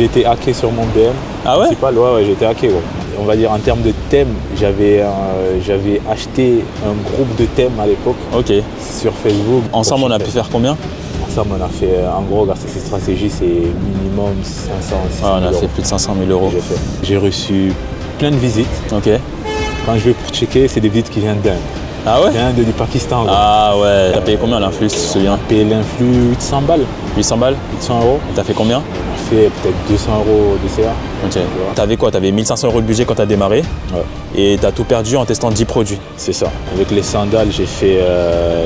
j'ai été hacké sur mon BM. Ah ouais? Principal. Ouais, j'ai été hacké. Ouais. On va dire en termes de thèmes, j'avais acheté un groupe de thèmes à l'époque sur Facebook. Ensemble, on a pu faire combien? Ensemble, on a fait, en gros, grâce à cette stratégie, c'est minimum 500, 600 000 on a fait plus de 500 000 euros. J'ai reçu plein de visites. Quand je vais pour checker, c'est des visites qui viennent d'Inde. Ah ouais? D'Inde, du Pakistan. Ah ouais. T'as payé combien l'influx, tu te souviens? J'ai payé l'influx 800 balles. 800 balles? 800 euros. Et t'as fait combien? J'ai fait peut-être 200 euros de CA. T'avais quoi? T'avais 1500 euros de budget quand t'as démarré. Et t'as tout perdu en testant 10 produits. C'est ça. Avec les sandales, j'ai fait,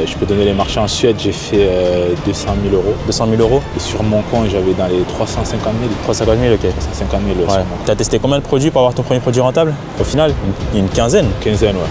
je peux donner les marchés en Suède, j'ai fait 200 000 euros. 200 000 euros? Et sur mon compte, j'avais dans les 350 000. 350 000, ok. 350 000 sur mon compte. T'as testé combien de produits pour avoir ton premier produit rentable? Au final, une quinzaine. Une quinzaine, ouais.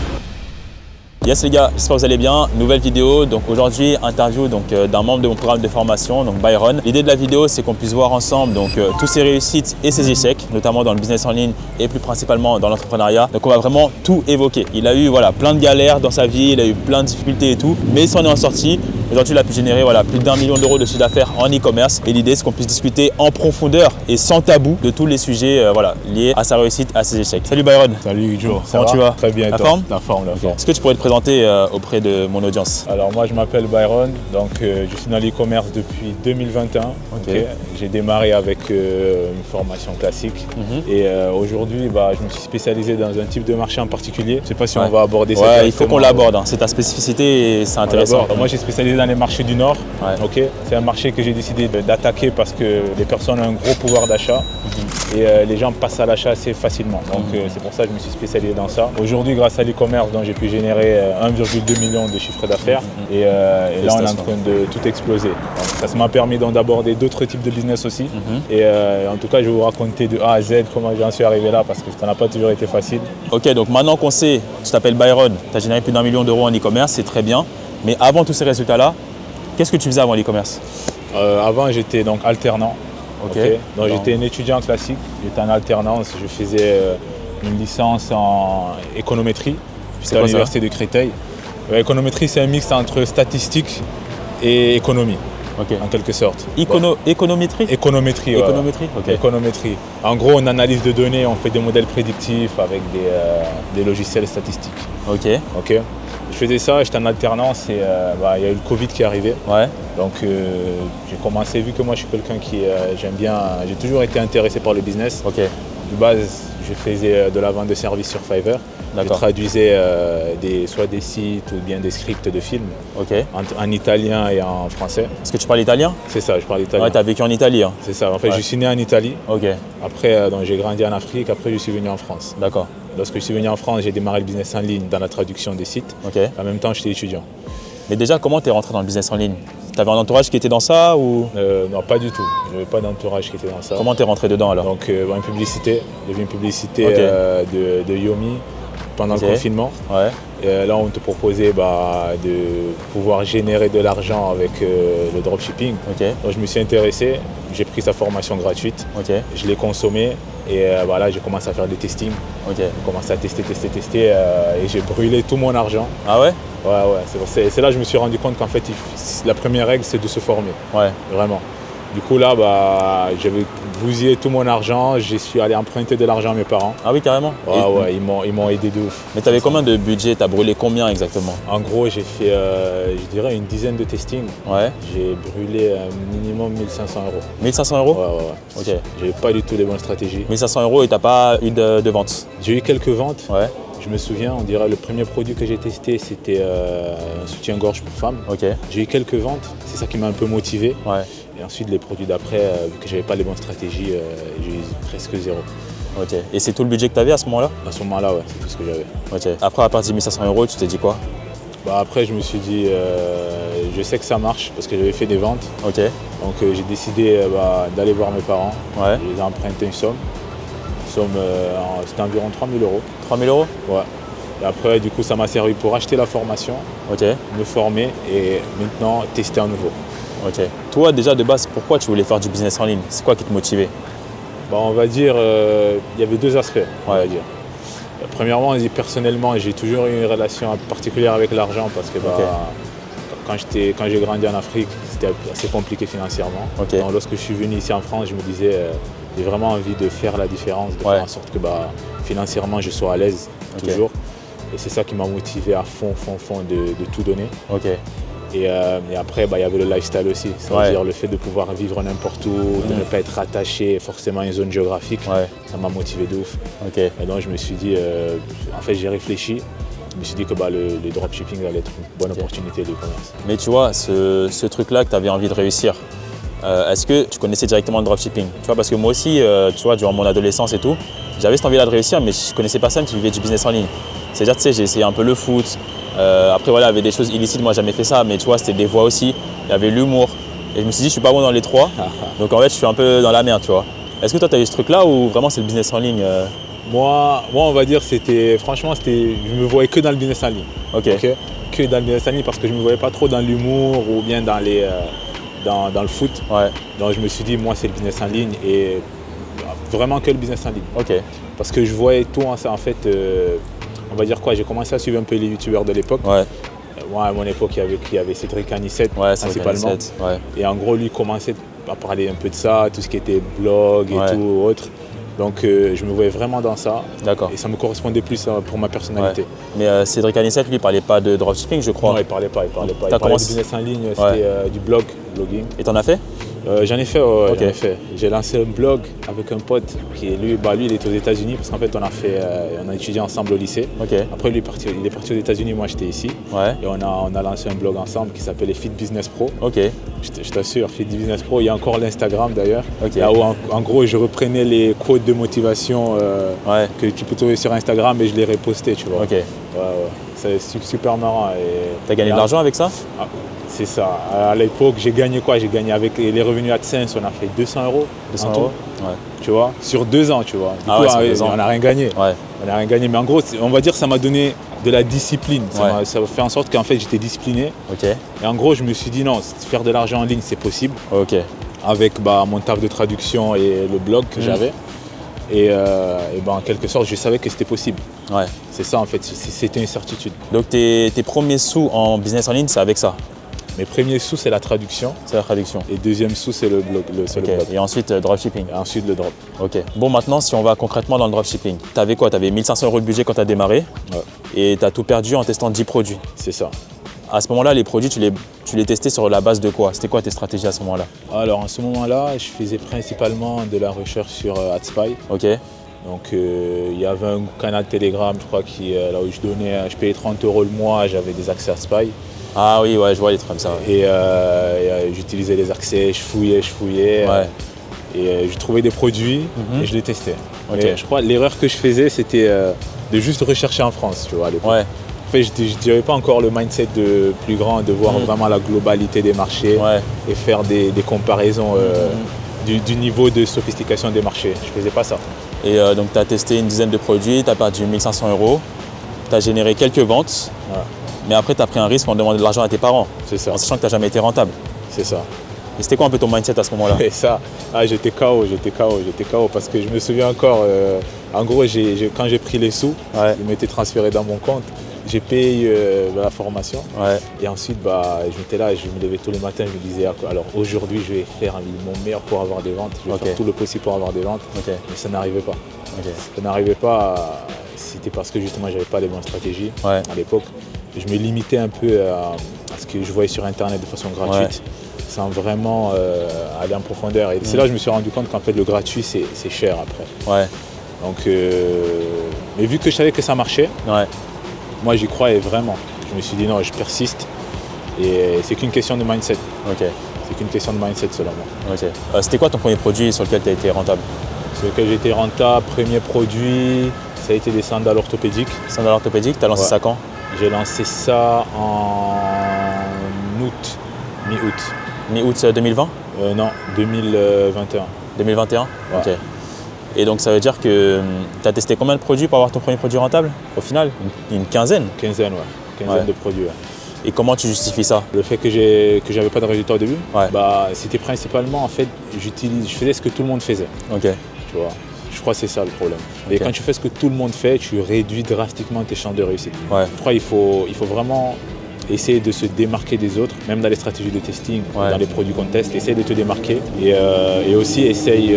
Yes les gars, j'espère que vous allez bien. Nouvelle vidéo, donc aujourd'hui interview d'un membre de mon programme de formation, donc Byron. L'idée de la vidéo, c'est qu'on puisse voir ensemble tous ses réussites et ses échecs, notamment dans le business en ligne et plus principalement dans l'entrepreneuriat. Donc on va vraiment tout évoquer. Il a eu plein de galères dans sa vie, il a eu plein de difficultés et tout, mais il s'en est en sorti. Aujourd'hui, il a pu générer plus d'1 million d'euros de chiffre d'affaires en e-commerce. Et l'idée, c'est qu'on puisse discuter en profondeur et sans tabou de tous les sujets liés à sa réussite, à ses échecs. Salut Byron. Salut Joe. Comment tu vas? Très bien. La forme? La forme. Est-ce que tu pourrais te présenter auprès de mon audience? Alors moi, je m'appelle Byron. Donc je suis dans l'e-commerce depuis 2021. J'ai démarré avec une formation classique. Et aujourd'hui, je me suis spécialisé dans un type de marché en particulier. Je ne sais pas si on va aborder ça. Il faut qu'on l'aborde. C'est ta spécificité et c'est intéressant. Moi, j'ai spécialisé dans les marchés du Nord. C'est un marché que j'ai décidé d'attaquer parce que les personnes ont un gros pouvoir d'achat et les gens passent à l'achat assez facilement. Donc c'est pour ça que je me suis spécialisé dans ça. Aujourd'hui, grâce à l'e-commerce, j'ai pu générer 1,2 million de chiffre d'affaires et là on est en train de tout exploser. Donc, ça m'a permis d'aborder d'autres types de business aussi. Et en tout cas, je vais vous raconter de A à Z comment j'en suis arrivé là parce que ça n'a pas toujours été facile. Ok, donc maintenant qu'on sait, tu t'appelles Byron, tu as généré plus d'1 million d'euros en e-commerce, c'est très bien. Mais avant tous ces résultats-là, qu'est-ce que tu faisais avant l'e-commerce? Avant, j'étais donc alternant. Donc j'étais un étudiant classique, j'étais en alternance, je faisais une licence en économétrie. J'étais à l'université de Créteil. L'économétrie, c'est un mix entre statistique et économie. En quelque sorte. Économétrie? Économétrie, économétrie. En gros, on analyse de données, on fait des modèles prédictifs avec des logiciels statistiques. Je faisais ça, j'étais en alternance et il y a eu le Covid qui est arrivé. Donc j'ai commencé, vu que moi je suis quelqu'un qui j'aime bien, j'ai toujours été intéressé par le business. De base, je faisais de la vente de services sur Fiverr. Je traduisais soit des sites ou bien des scripts de films en italien et en français. Est-ce que tu parles italien? C'est ça, je parle italien. Tu as vécu en Italie? C'est ça, en fait je suis né en Italie. Après, j'ai grandi en Afrique, après je suis venu en France. Lorsque je suis venu en France, j'ai démarré le business en ligne dans la traduction des sites. En même temps, j'étais étudiant. Mais déjà, comment tu es rentré dans le business en ligne? Tu avais un entourage qui était dans ça ou... Non, pas du tout. Je n'avais pas d'entourage qui était dans ça. Comment tu es rentré dedans alors? Donc, une publicité. Il y avait une publicité de Yomi pendant le confinement. Et là, on te proposait de pouvoir générer de l'argent avec le dropshipping. Donc, je me suis intéressé. J'ai pris sa formation gratuite. Je l'ai consommée. Et là, j'ai commencé à faire des testings. J'ai commencé à tester. Et j'ai brûlé tout mon argent. Ah ouais? C'est là que je me suis rendu compte qu'en fait, la première règle, c'est de se former. Vraiment. Du coup, là, j'avais bousillé tout mon argent. Je suis allé emprunter de l'argent à mes parents. Ah oui, carrément? Ils m'ont aidé de ouf. Mais tu avais combien de budget? Tu as brûlé combien exactement? En gros, j'ai fait, je dirais, une dizaine de testings. J'ai brûlé un minimum 1500 euros. 1500 euros? J'avais pas du tout les bonnes stratégies. 1500 euros et tu n'as pas eu de vente? J'ai eu quelques ventes. Je me souviens, on dirait le premier produit que j'ai testé, c'était un soutien-gorge pour femmes. J'ai eu quelques ventes, c'est ça qui m'a un peu motivé. Et ensuite, les produits d'après, vu que je n'avais pas les bonnes stratégies, j'ai eu presque zéro. Et c'est tout le budget que tu avais à ce moment-là? À ce moment-là, c'est tout ce que j'avais. Après, à partir de 1500 euros, tu t'es dit quoi? Après, je me suis dit, je sais que ça marche parce que j'avais fait des ventes. Donc, j'ai décidé d'aller voir mes parents. Je les ai emprunté une somme. C'était environ 3 000 euros. 3 000 euros? Et après, du coup, ça m'a servi pour acheter la formation, me former et maintenant tester à nouveau. Toi, déjà de base, pourquoi tu voulais faire du business en ligne? C'est quoi qui te motivait? On va dire, il y avait deux aspects. On va dire. Premièrement, personnellement, j'ai toujours eu une relation particulière avec l'argent parce que quand j'ai grandi en Afrique, c'était assez compliqué financièrement. Donc, lorsque je suis venu ici en France, je me disais, J'ai vraiment envie de faire la différence, de faire en sorte que financièrement je sois à l'aise toujours. Et c'est ça qui m'a motivé à fond de tout donner. Et après, il y avait le lifestyle aussi, c'est-à-dire le fait de pouvoir vivre n'importe où, de ne pas être attaché forcément à une zone géographique. Ça m'a motivé de ouf. Et donc je me suis dit, en fait j'ai réfléchi. Je me suis dit que le dropshipping allait être une bonne opportunité de commerce. Mais tu vois, ce truc-là que tu avais envie de réussir, est-ce que tu connaissais directement le dropshipping? Tu vois, parce que moi aussi, tu vois, durant mon adolescence et tout, j'avais cette envie-là de réussir, mais je ne connaissais personne qui vivait du business en ligne. C'est-à-dire, tu sais, j'ai essayé un peu le foot. Après, voilà, il y avait des choses illicites, moi, j'ai jamais fait ça, mais tu vois, c'était des voix aussi. Il y avait l'humour. Et je me suis dit, je suis pas bon dans les trois. Donc, en fait, je suis un peu dans la merde, tu vois. Est-ce que toi, tu as eu ce truc-là ou vraiment c'est le business en ligne Moi, on va dire, franchement, je me voyais que dans le business en ligne. Que dans le business en ligne parce que je ne me voyais pas trop dans l'humour ou bien dans le foot. Donc, je me suis dit, moi, c'est le business en ligne et vraiment que le business en ligne. Parce que je voyais tout, en fait, on va dire quoi, j'ai commencé à suivre un peu les youtubeurs de l'époque. Moi, à mon époque, il y avait Cédric Anissette principalement. Et en gros, lui commençait à parler un peu de ça, tout ce qui était blog et tout autre. Donc je me voyais vraiment dans ça et ça me correspondait plus pour ma personnalité. Mais Cédric Anissette, lui, il ne parlait pas de dropshipping, je crois. Non, il ne parlait pas. Il parlait de business en ligne, c'était du blogging. Et tu en as fait? J'en ai fait, j'en ai fait. J'ai lancé un blog avec un pote qui est lui, il est aux États-Unis parce qu'en fait on a étudié ensemble au lycée. Après lui il est parti aux États-Unis, moi j'étais ici. Et on a lancé un blog ensemble qui s'appelait Fit Business Pro. Je t'assure, Fit Business Pro, il y a encore l'Instagram d'ailleurs. Là où en gros je reprenais les quotes de motivation que tu peux trouver sur Instagram et je les repostais, tu vois. C'est super marrant. Tu as gagné de l'argent avec ça? C'est ça. À l'époque, j'ai gagné quoi? J'ai gagné avec les revenus AdSense, on a fait 200 €. 200 €. Tu vois, sur 2 ans, tu vois. Du coup, on n'a rien gagné. On n'a rien gagné. Mais en gros, on va dire que ça m'a donné de la discipline. Ça a fait en sorte qu'en fait, j'étais discipliné. Et en gros, je me suis dit non, faire de l'argent en ligne, c'est possible. Avec mon taf de traduction et le blog que j'avais. Et en quelque sorte, je savais que c'était possible. C'est ça en fait, c'était une certitude. Donc tes premiers sous en business en ligne, c'est avec ça? Mes premiers sous, c'est la traduction. Et deuxième sous, c'est le blog. Et ensuite, dropshipping. Et ensuite, le drop. Bon, maintenant, si on va concrètement dans le dropshipping, tu avais quoi? Tu avais 1 500 € de budget quand tu as démarré. Et tu as tout perdu en testant 10 produits. C'est ça. À ce moment-là, les produits, tu les testais sur la base de quoi? C'était quoi tes stratégies à ce moment-là? Alors, en ce moment-là, je faisais principalement de la recherche sur AdSpy. Donc, il y avait un canal Telegram, je crois, là où je payais 30 € le mois, j'avais des accès à Spy. Ah oui, je vois les trucs comme ça. Et j'utilisais les accès, je fouillais. Et je trouvais des produits et je les testais. Mais je crois que l'erreur que je faisais, c'était de juste rechercher en France, tu vois, à l'époque. En fait, je n'avais pas encore le mindset de plus grand, de voir vraiment la globalité des marchés et faire des comparaisons du niveau de sophistication des marchés. Je ne faisais pas ça. Et donc, tu as testé une dizaine de produits, tu as perdu 1 500 €, tu as généré quelques ventes. Mais après, tu as pris un risque en demandant de l'argent à tes parents. C'est ça. En sachant que tu n'as jamais été rentable. C'est ça. Et c'était quoi un peu ton mindset à ce moment-là? Et ça, j'étais KO parce que je me souviens encore, en gros, quand j'ai pris les sous, ils m'étaient transférés dans mon compte. J'ai payé la formation et ensuite je m'étais là, je me levais tous les matins, je me disais alors aujourd'hui je vais faire mon meilleur pour avoir des ventes, je vais faire tout le possible pour avoir des ventes, mais ça n'arrivait pas. Ça n'arrivait pas, c'était parce que justement j'avais pas les bonnes stratégies à l'époque. Je me limitais un peu à ce que je voyais sur internet de façon gratuite, sans vraiment aller en profondeur. Et c'est là que je me suis rendu compte qu'en fait le gratuit c'est cher après. Donc, mais vu que je savais que ça marchait, moi j'y croyais vraiment. Je me suis dit non, je persiste et c'est qu'une question de mindset. C'est qu'une question de mindset selon moi. C'était quoi ton premier produit sur lequel tu as été rentable? Sur lequel j'ai été rentable, premier produit, ça a été des sandales orthopédiques. Sandales orthopédiques, tu as lancé ça quand? J'ai lancé ça en août, mi-août. Mi-août 2020? Non, 2021. 2021? Et donc ça veut dire que tu as testé combien de produits pour avoir ton premier produit rentable au final? Une quinzaine? Quinzaine de produits. Et comment tu justifies ça? Le fait que j'avais pas de résultat au début, c'était principalement en fait, je faisais ce que tout le monde faisait. Tu vois, je crois que c'est ça le problème. Et quand tu fais ce que tout le monde fait, tu réduis drastiquement tes chances de réussite. Je crois qu'il faut vraiment essayer de se démarquer des autres, même dans les stratégies de testing, dans les produits qu'on teste, essaye de te démarquer. Et aussi essaye,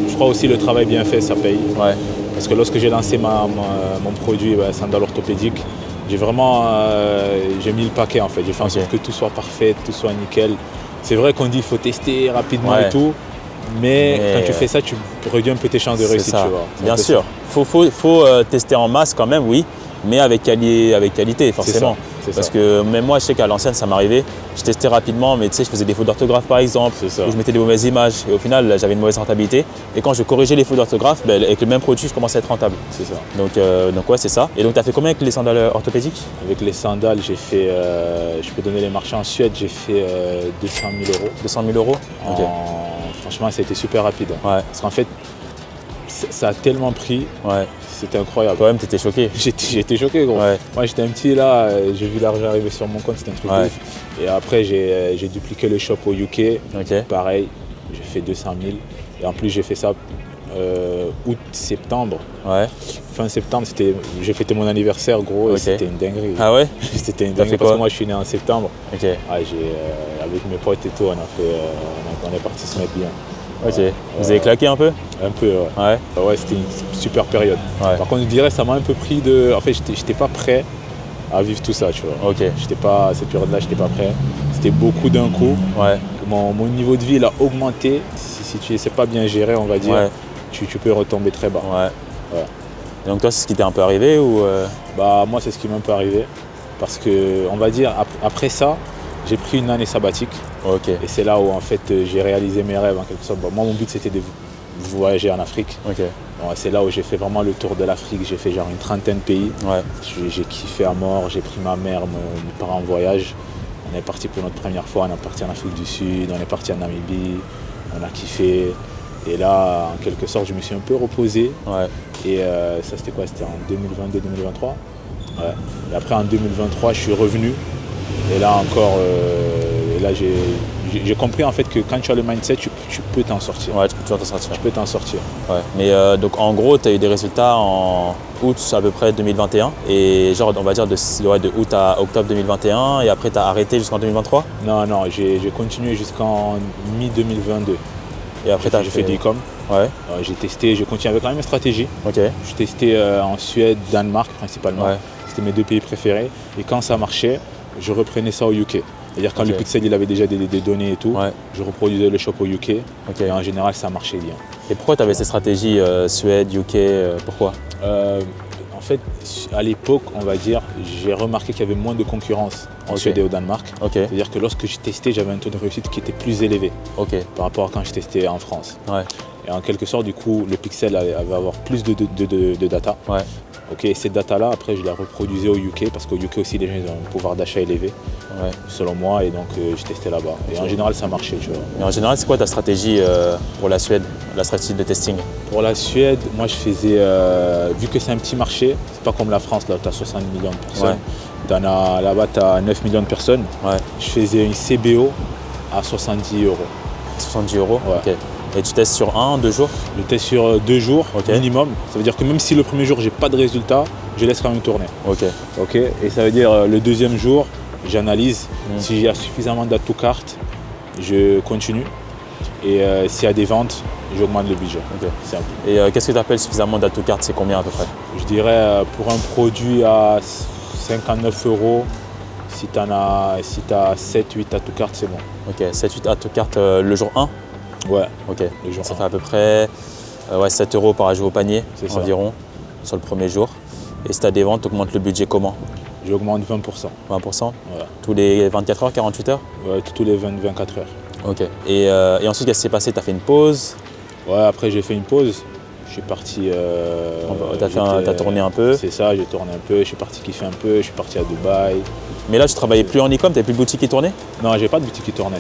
je crois aussi le travail bien fait, ça paye. Parce que lorsque j'ai lancé mon produit sandal orthopédique, j'ai vraiment j'ai mis le paquet en fait. J'ai fait en sorte que tout soit parfait, tout soit nickel. C'est vrai qu'on dit qu'il faut tester rapidement et tout, mais quand tu fais ça, tu réduis un peu tes chances de réussite. Tu vois. Bien sûr, faut tester en masse quand même, oui, mais avec qualité forcément. Parce que même moi, je sais qu'à l'ancienne, ça m'arrivait. Je testais rapidement, mais tu sais, je faisais des fautes d'orthographe par exemple, ou je mettais des mauvaises images. Et au final, j'avais une mauvaise rentabilité. Et quand je corrigeais les fautes d'orthographe, avec le même produit, je commençais à être rentable. C'est ça. Donc ouais, c'est ça. Et donc, tu as fait combien avec les sandales orthopédiques? Avec les sandales, j'ai fait, je peux donner les marchés en Suède, j'ai fait 200 000 euros. 200 000 euros Franchement, ça a été super rapide. Parce qu'en fait, ça a tellement pris. C'était incroyable. Toi-même, tu étais choqué. J'étais choqué, gros. Moi, j'étais un petit là, j'ai vu l'argent arriver sur mon compte, c'était un truc de ouf. Et après, j'ai dupliqué le shop au UK. Pareil, j'ai fait 200 000. Et en plus, j'ai fait ça août-septembre. Fin septembre, j'ai fêté mon anniversaire, gros, et c'était une dinguerie. Ah ouais? C'était une dinguerie parce que moi, je suis né en septembre. Avec mes potes et tout, on est parti se mettre bien. Vous avez claqué un peu? Un peu, ouais. C'était une super période. Par contre, je dirais ça m'a un peu pris de... En fait, j'étais pas prêt à vivre tout ça, tu vois. Cette période-là, j'étais pas prêt. C'était beaucoup d'un coup. Mon niveau de vie, il a augmenté. Si tu ne sais pas bien gérer, on va dire, tu peux retomber très bas. Et donc toi, c'est ce qui t'est un peu arrivé ou moi, c'est ce qui m'est un peu arrivé. Parce que, on va dire, après ça, j'ai pris une année sabbatique. Et c'est là où en fait j'ai réalisé mes rêves en quelque sorte. Moi, mon but c'était de voyager en Afrique. C'est là où j'ai fait vraiment le tour de l'Afrique. J'ai fait genre une trentaine de pays. J'ai kiffé à mort. J'ai pris ma mère, mes parents en voyage. On est parti pour notre première fois. On est parti en Afrique du Sud. On est parti en Namibie. On a kiffé. Et là, en quelque sorte, je me suis un peu reposé. Et ça, c'était quoi? C'était en 2022-2023. Et après, en 2023, je suis revenu. Et là encore, j'ai compris en fait que quand tu as le mindset, tu peux t'en sortir. Tu peux toujours t'en sortir. Tu peux t'en sortir. Mais donc en gros, tu as eu des résultats en août à peu près 2021. Et genre, on va dire de août à octobre 2021. Et après, tu as arrêté jusqu'en 2023? Non, j'ai continué jusqu'en mi-2022. Et après, j'ai fait du e-com. J'ai testé, j'ai continué avec la même stratégie. J'ai testé en Suède, Danemark principalement. C'était mes deux pays préférés. Et quand ça marchait, je reprenais ça au UK. C'est-à-dire quand le Pixel il avait déjà des données et tout, je reproduisais le shop au UK. Et en général, ça marchait bien. Et pourquoi tu avais ces stratégies Suède, UK, pourquoi? En fait, à l'époque, on va dire, j'ai remarqué qu'il y avait moins de concurrence en Suède et au Danemark. C'est-à-dire que lorsque j'ai testé, j'avais un taux de réussite qui était plus élevé par rapport à quand je testais en France. Et en quelque sorte, du coup, le Pixel allait avoir plus de data. Et cette data-là, après, je la reproduisais au UK parce qu'au UK aussi, les gens ils ont un pouvoir d'achat élevé, selon moi, et donc j'ai testé là-bas. Et en général, ça marchait, tu vois. Mais en général, c'est quoi ta stratégie pour la Suède, la stratégie de testing? Pour la Suède, moi, je faisais, vu que c'est un petit marché, c'est pas comme la France, là, tu as 60 millions de personnes. Là-bas, tu as 9 millions de personnes. Je faisais une CBO à 70 euros. 70 euros? Et tu testes sur 1, 2 jours? Je teste sur 2 jours minimum. Ça veut dire que même si le premier jour, j'ai pas de résultat, je laisse quand même tourner. Et ça veut dire le deuxième jour, j'analyse. S'il y a suffisamment d'atout carte, je continue. Et s'il y a des ventes, j'augmente le budget. Simple. Et qu'est-ce que tu appelles suffisamment d'atout carte? C'est combien à peu près? Je dirais pour un produit à 59 euros, si tu as 7-8 atout carte, c'est bon. 7-8 atout carte le jour 1? Le jour ça fait à peu près 7 euros par jour au panier environ sur le premier jour. Et si tu as des ventes, tu augmentes le budget comment? J'augmente 20%. 20%? Tous les 24 heures, 48 heures? Tous les 24 heures. Et ensuite, qu'est-ce qui s'est passé? Tu as fait une pause? Après j'ai fait une pause. Je suis parti... tu as tourné un peu? C'est ça, j'ai tourné un peu. Je suis parti kiffer un peu. Je suis parti à Dubaï. Mais là, tu travaillais plus en e-com? Tu n'avais plus de boutique qui tournait? Non, j'ai pas de boutique qui tournait.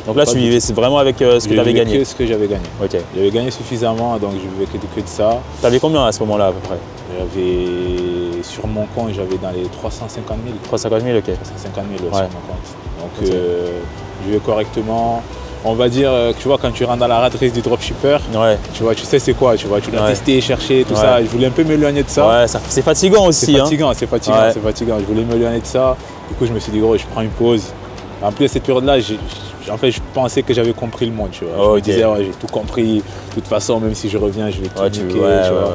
Donc là, tu vivais vraiment avec ce que tu avais gagné? Que ce que j'avais gagné. J'avais gagné suffisamment, donc je vivais que de ça. Tu avais combien à ce moment-là à peu près? J'avais sur mon compte, j'avais dans les 350 000. 350 000, 350 000 sur mon compte. Donc je vivais correctement. On va dire, tu vois, quand tu rentres dans la rat race du dropshipper, tu vois, tu sais c'est quoi, tu dois tester, chercher, tout ça. Je voulais un peu m'éloigner de ça. C'est fatigant aussi. C'est fatigant. Je voulais m'éloigner de ça. Du coup, je me suis dit, gros, je prends une pause. En plus, à cette période-là, en fait, je pensais que j'avais compris le monde, tu vois. Je me disais, ouais, j'ai tout compris. De toute façon, même si je reviens, je vais tout niquer, tu vois.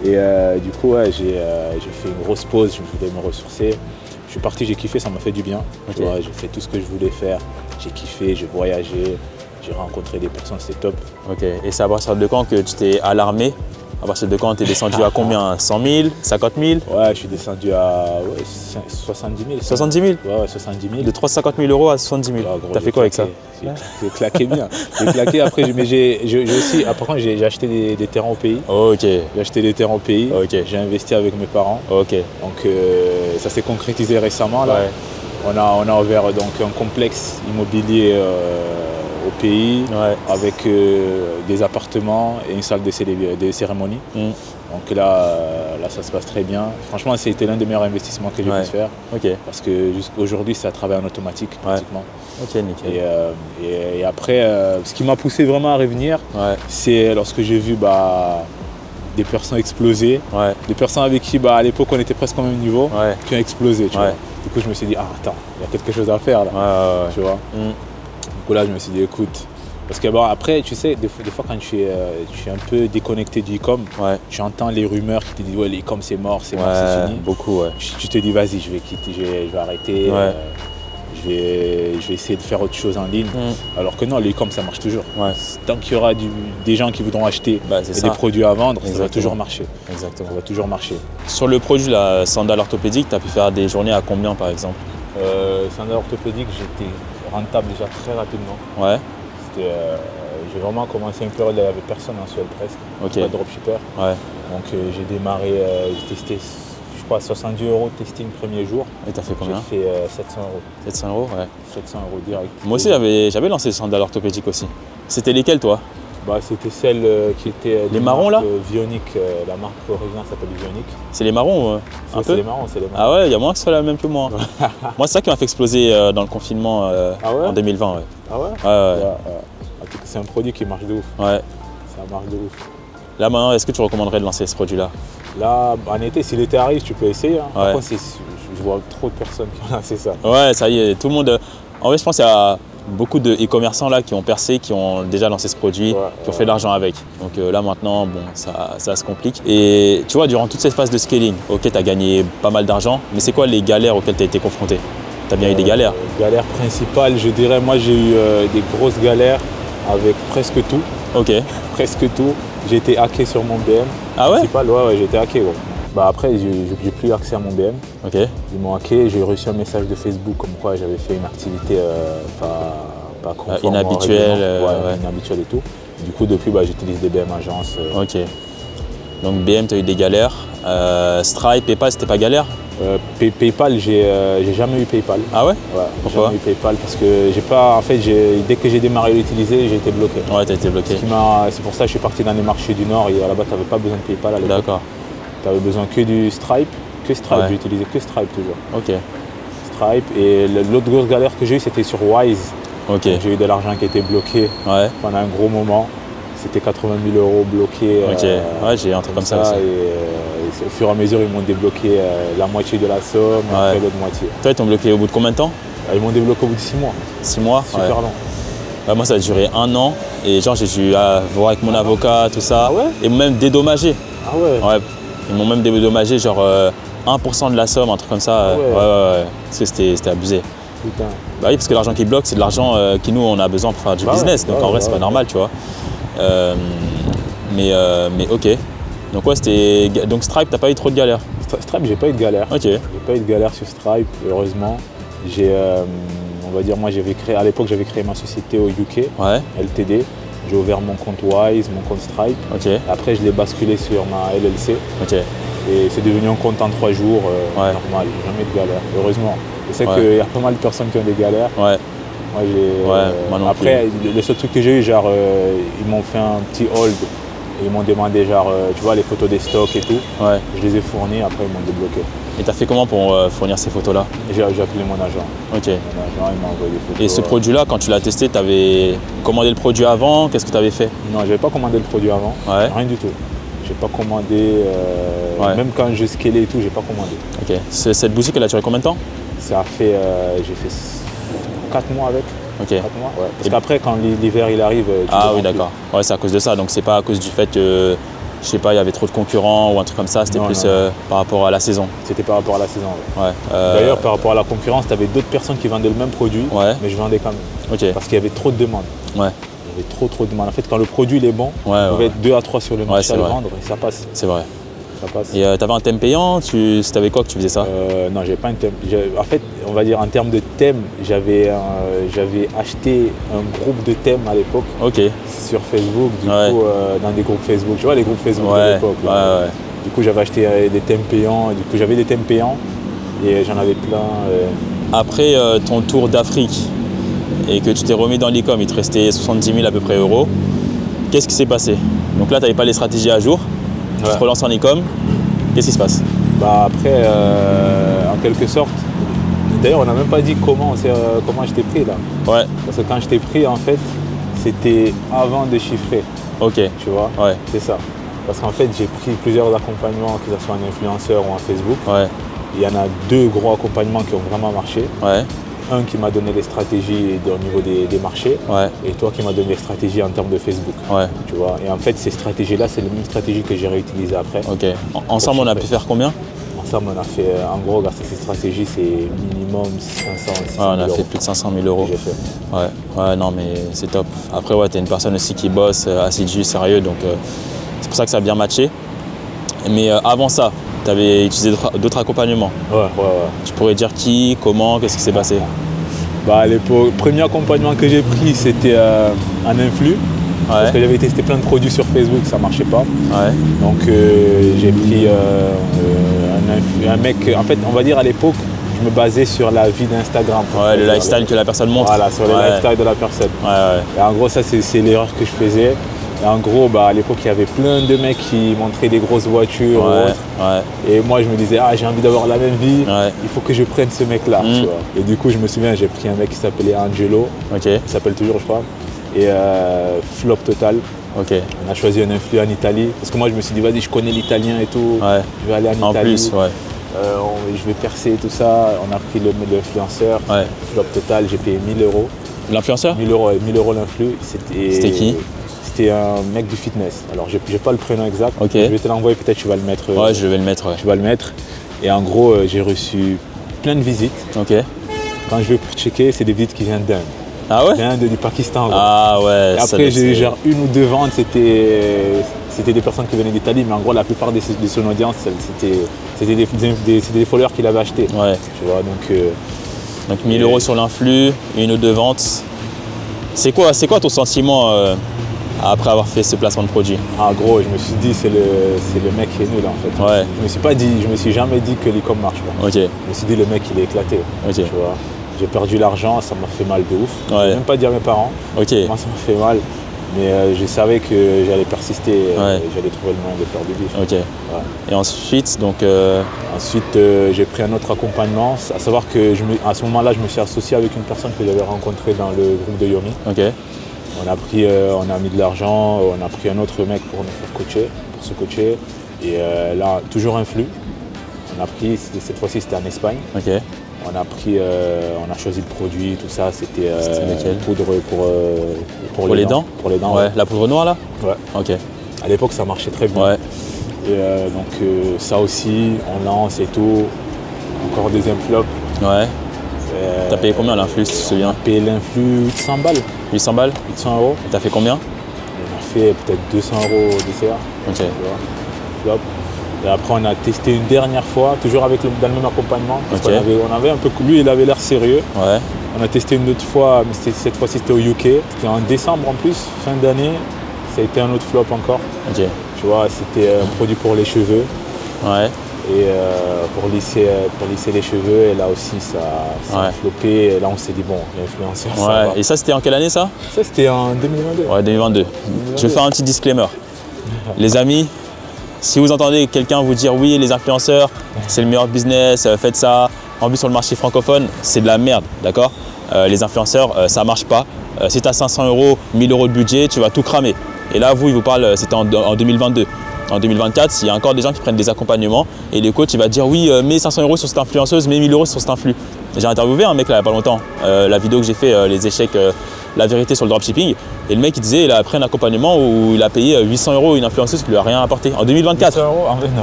Et du coup, ouais, j'ai fait une grosse pause, je voulais me ressourcer. Je suis parti, j'ai kiffé, ça m'a fait du bien. Tu vois, j'ai fait tout ce que je voulais faire. J'ai kiffé, j'ai voyagé, j'ai rencontré des personnes, c'était top. Ok, et c'est à partir de quand que tu t'es alarmé? À partir de quand tu es descendu à combien? 100 000? 50 000? Ouais, je suis descendu à 70 000. 70 000? Ouais, 70 000. De 350 000 euros à 70 000. T'as fait quoi avec ça? J'ai claqué bien. J'ai claqué après, mais j'ai aussi, après j'ai acheté des terrains au pays. Ok. J'ai acheté des terrains au pays. Ok. J'ai investi avec mes parents. Ok. Donc ça s'est concrétisé récemment là. Ouais. On a ouvert donc un complexe immobilier au pays avec des appartements et une salle de cérémonie. Donc là, ça se passe très bien. Franchement, c'était l'un des meilleurs investissements que j'ai pu faire. Parce que jusqu'aujourd'hui, ça travaille en automatique pratiquement. Ok, nickel. Et après, ce qui m'a poussé vraiment à revenir, c'est lorsque j'ai vu des personnes exploser, des personnes avec qui à l'époque on était presque au même niveau, qui ont explosé. Tu vois. Du coup, je me suis dit, ah attends, il y a quelque chose à faire là. Tu vois. Du coup là, je me suis dit, écoute, parce que après, tu sais, des fois quand tu es un peu déconnecté du e-com, tu entends les rumeurs qui te disent, ouais, l'e-com c'est mort, c'est fini. Beaucoup, Tu te dis, vas-y, je vais quitter, je vais arrêter. Je vais essayer de faire autre chose en ligne. Alors que non, l'e-com ça marche toujours. Tant qu'il y aura des gens qui voudront acheter et des produits à vendre, ça va toujours marcher. Exactement. Ça va toujours marcher. Sur le produit, la sandale orthopédique, tu as pu faire des journées à combien par exemple? Sandale orthopédique, j'étais rentable déjà très rapidement. J'ai vraiment commencé une période où il n'y avait personne en Suède presque. Pas de dropshipper. Donc j'ai démarré, j'ai testé je crois 70 € de testing le premier jour. Et t'as fait combien? J'ai fait 700 €. 700 €, ouais. 700 € direct. Moi aussi j'avais lancé le sandales orthopédiques aussi. C'était lesquels toi? C'était celle qui était les marrons là? Vionic, la marque originale s'appelle Vionic. C'est les marrons c'est les marrons, Ah ouais, il y a moins que ça la même que moi. Moi c'est ça qui m'a fait exploser dans le confinement en 2020. Ah ouais? C'est un produit qui marche de ouf. Ça marche de ouf. Là maintenant, est-ce que tu recommanderais de lancer ce produit là? Là, en été, si l'été arrive, tu peux essayer. Par contre, je vois trop de personnes qui ont lancé ça. Ouais, ça y est, tout le monde. En vrai, je pense qu'il y a beaucoup de e-commerçants là qui ont percé, qui ont déjà lancé ce produit, qui ont fait de l'argent avec. Donc là maintenant, bon, ça se complique. Et tu vois, durant toute cette phase de scaling, ok, tu as gagné pas mal d'argent, mais c'est quoi les galères auxquelles tu as été confronté? Tu as bien eu des galères? Galère principale, je dirais, moi j'ai eu des grosses galères avec presque tout. Ok. Presque tout. J'ai été hacké sur mon BM. Ah ouais? Ouais, j'ai été hacké gros. Après, j'ai plus accès à mon BM. Ok. Ils m'ont hacké, j'ai reçu un message de Facebook comme quoi j'avais fait une activité pas conforme. Inhabituelle. Inhabituelle et tout. Du coup, depuis, j'utilise des BM agences. Ok. Donc BM, tu as eu des galères. Stripe, PayPal, c'était pas galère? PayPal, j'ai jamais eu PayPal. Ah ouais? Ouais. Pourquoi? J'ai jamais eu PayPal parce que j'ai pas. En fait, dès que j'ai démarré à l'utiliser, j'ai été bloqué. Ouais, t'as été bloqué. C'est pour ça que je suis parti dans les marchés du Nord et là-bas, tu n'avais pas besoin de PayPal à l'époque. D'accord. Tu avais besoin que du Stripe. J'ai utilisé que Stripe toujours. Ok. Stripe. Et l'autre grosse galère que j'ai eue, c'était sur Wise. Ok. J'ai eu de l'argent qui était bloqué pendant un gros moment. C'était 80 000 € bloqués. Ok. Ouais, j'ai un truc comme ça aussi. Et au fur et à mesure, ils m'ont débloqué la moitié de la somme, après l'autre moitié. Toi, ils t'ont bloqué au bout de combien de temps? Ils m'ont débloqué au bout de 6 mois. 6 mois? Super long. Moi, ça a duré 1 an. Et genre, j'ai dû voir avec mon avocat, tout ça. Ah ouais? Et même dédommagé. Ah ouais? Ouais. Ils m'ont même dédommagé genre 1% de la somme, un truc comme ça. Ouais. Parce que c'était abusé. Putain. Bah oui, parce que l'argent qui bloque, c'est de l'argent qui nous on a besoin pour faire du business. Donc en vrai, c'est pas normal, tu vois. Mais ok. Donc ouais, c'était. Donc Stripe, t'as pas eu trop de galères? Stripe, j'ai pas eu de galère. Ok. J'ai pas eu de galère sur Stripe, heureusement. On va dire, moi à l'époque j'avais créé ma société au UK, LTD. J'ai ouvert mon compte Wise, mon compte Stripe. Okay. Après, je l'ai basculé sur ma LLC. Okay. Et c'est devenu un compte en 3 jours, normal, jamais de galère, heureusement. Je sais qu'il y a pas mal de personnes qui ont des galères. Ouais. Moi, après, le seul truc que j'ai eu, genre, ils m'ont fait un petit hold. Et ils m'ont demandé, genre, tu vois, les photos des stocks et tout. Je les ai fournis, après ils m'ont débloqué. Et tu as fait comment pour fournir ces photos-là? J'ai appelé mon agent. Ok. Mon agent, il m'a envoyé des photos. Et ce produit-là, quand tu l'as testé, tu avais commandé le produit avant? Qu'est-ce que tu avais fait? Non, je n'avais pas commandé le produit avant. Rien du tout. J'ai pas commandé, même quand je scalais et tout, j'ai pas commandé. Ok. Cette boutique, elle a duré combien de temps? Ça a fait, j'ai fait 4 mois avec. Ok. 4 mois, ouais. Parce qu'après, quand l'hiver il arrive, ah oui, d'accord. Ouais, c'est à cause de ça. Donc c'est pas à cause du fait que, je sais pas, il y avait trop de concurrents ou un truc comme ça. C'était plus par rapport à la saison. C'était par rapport à la saison. Ouais. D'ailleurs, par rapport à la concurrence, tu avais d'autres personnes qui vendaient le même produit, mais je vendais quand même. Ok. Parce qu'il y avait trop de demandes. Ouais. Il y avait trop de demandes. En fait, quand le produit il est bon, on pouvait être 2 à 3 sur le marché à le vendre et ça passe. C'est vrai. Ça passe. Et tu avais un thème payant? C'était avec quoi que tu faisais ça? Non, j'avais pas un thème. En fait, on va dire en termes de thème, j'avais acheté un groupe de thèmes à l'époque sur Facebook, du coup, dans des groupes Facebook. Tu vois les groupes Facebook de l'époque. Du coup, j'avais acheté des thèmes payants. Du coup, j'avais des thèmes payants et j'en avais plein. Après ton tour d'Afrique et que tu t'es remis dans l'e-com, il te restait 70 000 à peu près euros. Qu'est-ce qui s'est passé? Donc là, tu n'avais pas les stratégies à jour. Tu te relances en e-com, qu'est-ce qui se passe? Bah après, en quelque sorte, d'ailleurs on n'a même pas dit comment je t'ai pris là. Ouais. Parce que quand je t'ai pris en fait, c'était avant de chiffrer. Ok. Tu vois? Ouais. C'est ça. Parce qu'en fait j'ai pris plusieurs accompagnements, que ce soit en influenceur ou en Facebook. Ouais. Il y en a 2 gros accompagnements qui ont vraiment marché. Ouais. Un qui m'a donné les stratégies au niveau des marchés, et toi qui m'as donné les stratégies en termes de Facebook. Ouais. Tu vois, et en fait, ces stratégies-là, c'est les mêmes stratégies que j'ai réutilisées après. Ok. Ensemble, on a pu faire combien? Ensemble, on a fait, en gros, grâce à ces stratégies, c'est minimum 500 000 on a fait plus de 500 000 euros. Que j'ai fait. Ouais, non, mais c'est top. Après, tu es une personne aussi qui bosse, assidu, sérieux, donc c'est pour ça que ça a bien matché. Mais avant ça, tu avais utilisé d'autres accompagnements. Ouais. Tu pourrais dire qui, comment, qu'est-ce qui s'est passé? Bah, le premier accompagnement que j'ai pris, c'était un influx. Parce que j'avais testé plein de produits sur Facebook, ça ne marchait pas. Donc j'ai pris un mec, en fait, on va dire à l'époque, je me basais sur la vie d'Instagram. Le lifestyle que la personne montre. Voilà, sur le lifestyle de la personne. Et en gros, ça, c'est l'erreur que je faisais. Et en gros, à l'époque, il y avait plein de mecs qui montraient des grosses voitures ou autres. Et moi, je me disais, j'ai envie d'avoir la même vie, il faut que je prenne ce mec-là. Tu vois. Et du coup, je me souviens, j'ai pris un mec qui s'appelait Angelo, il s'appelle toujours, je crois, et flop total. On a choisi un influx en Italie, parce que moi, je me suis dit, vas-y, je connais l'italien et tout, je vais aller en Italie. Plus, je vais percer et tout ça. On a pris l'influenceur, flop total, j'ai payé 1 000 euros. L'influenceur? 1 000 euros l'influx. C'était qui? C'était un mec du fitness. Alors, j'ai pas le prénom exact. Je vais te l'envoyer, peut-être tu vas le mettre. Je vais le mettre. Tu vas le mettre. Et en gros, j'ai reçu plein de visites. Quand je vais checker, c'est des visites qui viennent d'Inde. Ah ouais? D'Inde, du Pakistan. Ah ouais. Et après, j'ai eu genre 1 ou 2 ventes, c'était des personnes qui venaient d'Italie, mais en gros, la plupart de son audience, c'était des followers qu'il avait achetés. Tu vois, donc 1 000 euros sur l'influx, 1 ou 2 ventes. C'est quoi ton sentiment après avoir fait ce placement de produit? Gros, je me suis dit, c'est le mec qui est nul en fait. Je me suis jamais dit que l'e-com marche pas. Je me suis dit, le mec, il est éclaté. Tu vois. J'ai perdu l'argent, ça m'a fait mal de ouf. Je ne vais même pas dire à mes parents. Moi, ça m'a fait mal. Mais je savais que j'allais persister, j'allais trouver le moyen de faire du bif. Et ensuite, j'ai pris un autre accompagnement. À savoir que à ce moment-là, je me suis associé avec une personne que j'avais rencontrée dans le groupe de Yomi. On a mis de l'argent, on a pris un autre mec pour nous faire coacher, pour se coacher. Et là, toujours un flux. On a pris, cette fois-ci, c'était en Espagne. On a choisi le produit, tout ça, c'était une poudre pour les dents. Pour les dents. La poudre noire là? À l'époque, ça marchait très bien. Et donc ça aussi, on lance et tout. Encore deuxième flop. T'as payé combien l'influx, si tu te souviens? On a payé l'influx 800 balles. 800 balles? 800 euros. Et t'as fait combien? On a fait peut-être 200 euros de CA. Flop. Et après, on a testé une dernière fois, toujours dans le même accompagnement. Parce qu'on avait un peu, lui, il avait l'air sérieux. On a testé une autre fois, mais cette fois-ci, c'était au UK. C'était en décembre en plus, fin d'année. Ça a été un autre flop encore. Tu vois, c'était un produit pour les cheveux. Et pour lisser les cheveux. Et là aussi, ça a floppé. Et là, on s'est dit, bon, l'influenceur, Et ça, c'était en quelle année ça? Ça, c'était en 2022. 2022. Je vais faire un petit disclaimer. Les amis, si vous entendez quelqu'un vous dire oui, les influenceurs, c'est le meilleur business, faites ça. En plus, sur le marché francophone, c'est de la merde, d'accord? Les influenceurs, ça marche pas. Si tu as 500 euros, 1000 euros de budget, tu vas tout cramer. Et là, il vous parle, c'était en 2022. En 2024, il y a encore des gens qui prennent des accompagnements et les coachs, il va dire oui, mets 500 € sur cette influenceuse, mets 1000 € sur cet influx. J'ai interviewé un mec là il n'y a pas longtemps, la vidéo que j'ai fait, les échecs, la vérité sur le dropshipping. Et le mec il disait il a pris un accompagnement où il a payé 800 € une influenceuse qui lui a rien apporté. En 2024. 800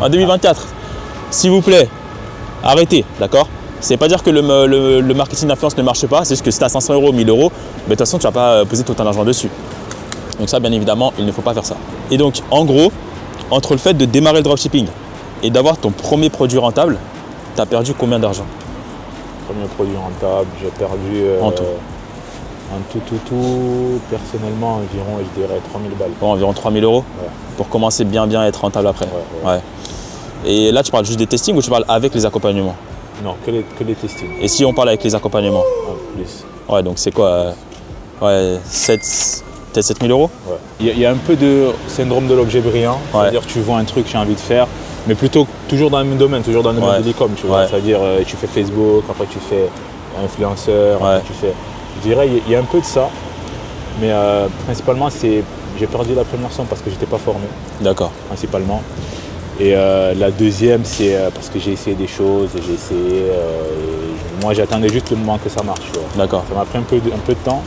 €, en 2024. S'il vous plaît, arrêtez, d'accord? C'est pas dire que le marketing d'influence ne marche pas, c'est juste que si tu as 500 €, 1000 €, de toute façon tu ne vas pas poser tout ton argent dessus. Donc ça, bien évidemment, il ne faut pas faire ça. Et donc, en gros, entre le fait de démarrer le dropshipping et d'avoir ton premier produit rentable, tu as perdu combien d'argent? Premier produit rentable, j'ai perdu en tout. Personnellement, environ, je dirais 3000 balles. Bon, environ 3000 € ouais. Pour commencer bien à être rentable après. Ouais. Et là, tu parles juste des testings ou tu parles avec les accompagnements? Non, que les testings. Et si on parle avec les accompagnements? Plus. Ouais, donc c'est quoi? Ouais, 7000 €? Ouais. Il y a un peu de syndrome de l'objet brillant, c'est-à-dire que tu vois un truc que tu as envie de faire, mais plutôt toujours dans le même domaine, toujours dans le domaine de l'e-com, tu vois. C'est-à-dire tu fais Facebook, après tu fais influenceur, après tu fais... Je dirais il y a un peu de ça, mais principalement j'ai perdu la première somme parce que j'étais pas formé. D'accord. Principalement. Et la deuxième, c'est parce que j'ai essayé des choses, et j'ai essayé, moi j'attendais juste le moment que ça marche. D'accord. Ça m'a pris un peu de temps.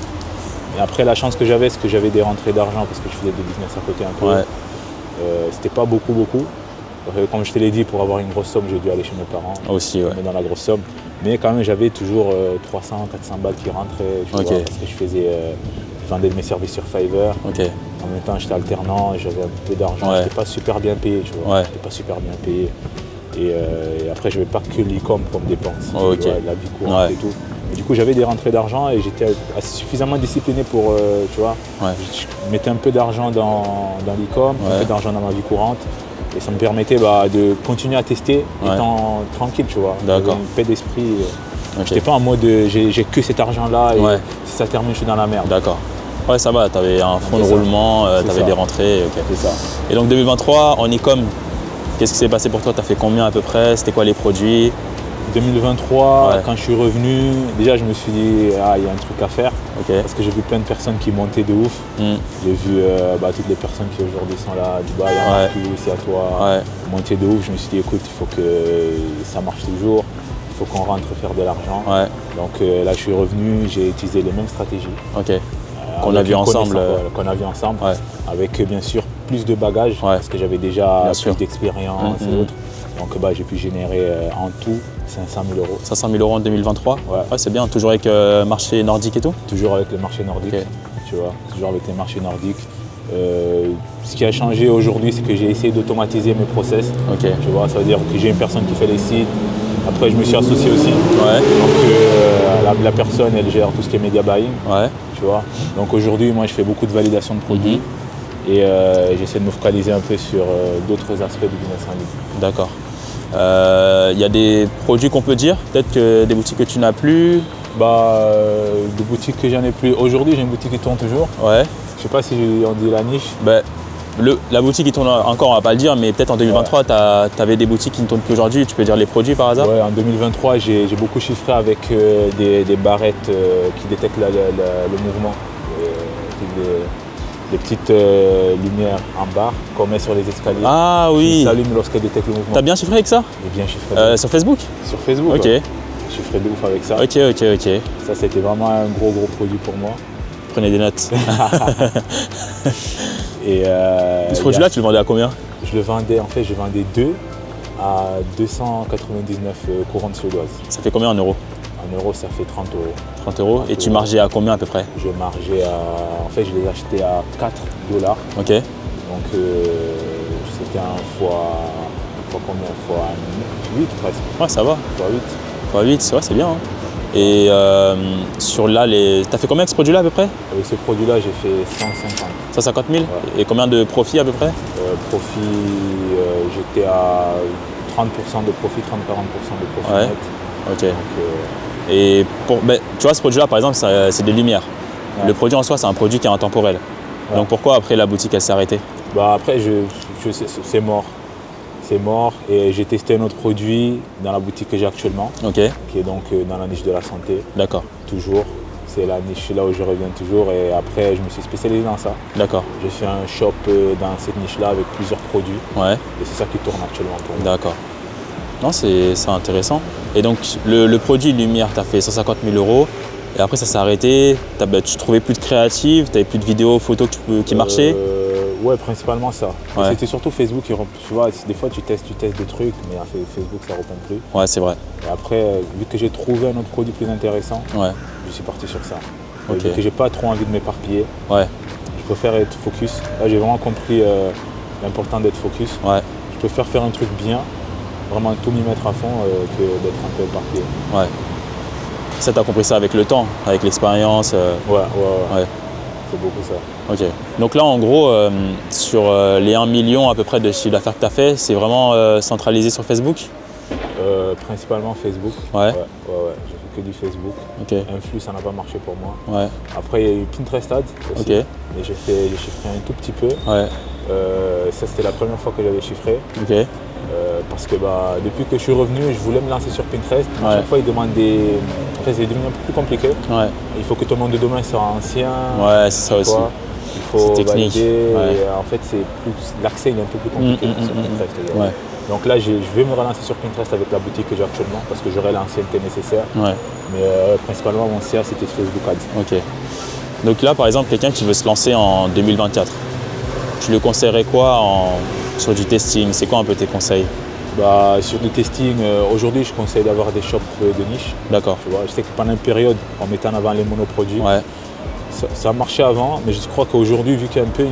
Et après, la chance que j'avais, c'est que j'avais des rentrées d'argent parce que je faisais des business à côté un peu. Ouais. C'était pas beaucoup. Comme je te l'ai dit, pour avoir une grosse somme, j'ai dû aller chez mes parents. Aussi, ouais. Dans la grosse somme. Mais quand même, j'avais toujours 300, 400 balles qui rentraient, tu vois, parce que je vendais mes services sur Fiverr. En même temps, j'étais alternant, j'avais un peu d'argent. J'étais pas super bien payé, tu vois. J'étais pas super bien payé. Et après, je n'avais pas que l'e-com comme dépense. Tu vois, la vie courante et tout. Et du coup, j'avais des rentrées d'argent et j'étais suffisamment discipliné pour, tu vois, je mettais un peu d'argent dans l'e-com, un peu d'argent dans ma vie courante. Et ça me permettait de continuer à tester étant tranquille, tu vois. D'accord. Une paix d'esprit. J'étais pas en mode j'ai que cet argent-là et si ça termine, je suis dans la merde. D'accord. Ouais, ça va, tu avais un fonds de roulement, tu avais des rentrées. C'est ça. Et donc 2023, en e-com, qu'est-ce qui s'est passé pour toi? Tu as fait combien à peu près? C'était quoi les produits? 2023, quand je suis revenu, déjà je me suis dit il y a un truc à faire parce que j'ai vu plein de personnes qui montaient de ouf. J'ai vu toutes les personnes qui aujourd'hui sont là à Dubaï, à c'est à toi, monter de ouf. Je me suis dit écoute, il faut que ça marche toujours, il faut qu'on rentre faire de l'argent. Donc là je suis revenu, j'ai utilisé les mêmes stratégies qu'on a vu ensemble, avec bien sûr plus de bagages parce que j'avais déjà plus d'expérience et autres. Donc j'ai pu générer en tout 500 000 €. 500 000 € en 2023 c'est bien, toujours avec le marché nordique et tout? Toujours avec le marché nordique, tu vois, toujours avec les marchés nordiques. Ce qui a changé aujourd'hui, c'est que j'ai essayé d'automatiser mes process. Tu vois, ça veut dire que j'ai une personne qui fait les sites. Après, je me suis associé aussi. Donc la personne, elle gère tout ce qui est media buying. Tu vois. Donc aujourd'hui, moi, je fais beaucoup de validation de produits. Et j'essaie de me focaliser un peu sur d'autres aspects du business en ligne. D'accord. Y a des produits qu'on peut dire? Peut-être que des boutiques que tu n'as plus? Des boutiques que j'en ai plus. Aujourd'hui, j'ai une boutique qui tourne toujours. Je sais pas si on dit la niche. La boutique qui tourne encore, on va pas le dire, mais peut-être en 2023, tu avais des boutiques qui ne tournent plus aujourd'hui. Tu peux dire les produits par hasard? En 2023, j'ai beaucoup chiffré avec des barrettes qui détectent le mouvement. Des petites lumières en barre qu'on met sur les escaliers. Ah oui. Qui s'allument lorsqu'elles détectent le mouvement. T'as bien chiffré avec ça? J'ai bien chiffré. Sur Facebook? Sur Facebook. J'ai chiffré de ouf avec ça. Ok. Ça, c'était vraiment un gros produit pour moi. Prenez des notes. Et ce produit-là, tu le vendais à combien? Je le vendais, en fait, je vendais 2 à 299 couronnes suédoises. Ça fait combien en euros? En euros, ça fait 30 €. 30 €. Et tu margeais à combien à peu près? Je margeais à... En fait, je les achetais à 4 $. Donc c'était un fois combien? Fois 8 presque. Ouais, ça va. Fois 8. Fois 8, c'est bien. Et sur là, t'as fait combien avec ce produit-là à peu près? Avec ce produit-là, j'ai fait 150. 150 000? Et combien de profit à peu près? Profit, j'étais à 30% de profit, 30-40% de profit net. Donc, et tu vois, ce produit-là, par exemple, c'est des lumières. Le produit en soi, c'est un produit qui est intemporel. Donc pourquoi après la boutique, elle s'est arrêtée? Après, c'est mort. C'est mort et j'ai testé un autre produit dans la boutique que j'ai actuellement, qui est donc dans la niche de la santé. D'accord. Toujours. C'est la niche là où je reviens toujours et après je me suis spécialisé dans ça. D'accord. J'ai fait un shop dans cette niche-là avec plusieurs produits. Ouais. Et c'est ça qui tourne actuellement pour moi. D'accord. Non, c'est intéressant. Et donc le produit lumière, tu as fait 150 000 € et après ça s'est arrêté. Tu trouvais plus de créatives, tu n'avais plus de vidéos, photos qui marchaient. Ouais, principalement ça. Ouais. C'était surtout Facebook qui tu vois, des fois tu testes des trucs, mais Facebook ça ne répond plus. Ouais, c'est vrai. Et après, vu que j'ai trouvé un autre produit plus intéressant, ouais. je suis parti sur ça. Okay. Vu que j'ai pas trop envie de m'éparpiller, ouais. je préfère être focus. Là, j'ai vraiment compris l'important d'être focus. Ouais. Je préfère faire un truc bien, vraiment tout m'y mettre à fond que d'être un peu éparpillé. Ouais. Ça, tu as compris ça avec le temps, avec l'expérience. Ouais. C'est beaucoup ça. Ok. Donc là, en gros, sur les 1 million à peu près de chiffre d'affaires que tu as fait, c'est vraiment centralisé sur Facebook? Principalement Facebook. Ouais. J'ai fait que du Facebook. Okay. Influx, ça n'a pas marché pour moi. Ouais. Après, il y a eu Pinterest Ads aussi. Okay. Mais j'ai chiffré un tout petit peu. Ouais. Ça, c'était la première fois que j'avais chiffré. Okay. Parce que depuis que je suis revenu, je voulais me lancer sur Pinterest. Ouais. À chaque fois, ils demandent des... En fait, c'est devenu un peu plus compliqué. Ouais. Il faut que ton nom de domaine soit ancien. Ouais, c'est ça aussi. Il faut technique. valider. Ouais. Et en fait, l'accès il est un peu plus compliqué sur Pinterest. Ouais. Donc là, je vais me relancer sur Pinterest avec la boutique que j'ai actuellement parce que j'aurai l'ancienneté nécessaire. Ouais. Mais principalement, mon CA, c'était Facebook Ads. Ok. Donc là, par exemple, quelqu'un qui veut se lancer en 2024, tu lui conseillerais quoi sur du testing? C'est quoi un peu tes conseils? Sur du testing, aujourd'hui, je conseille d'avoir des shops de niche. D'accord. Tu vois, je sais que pendant une période, on mettait en avant les monoproduits. Ouais. Ça marchait avant, mais je crois qu'aujourd'hui, vu qu'il y a un peu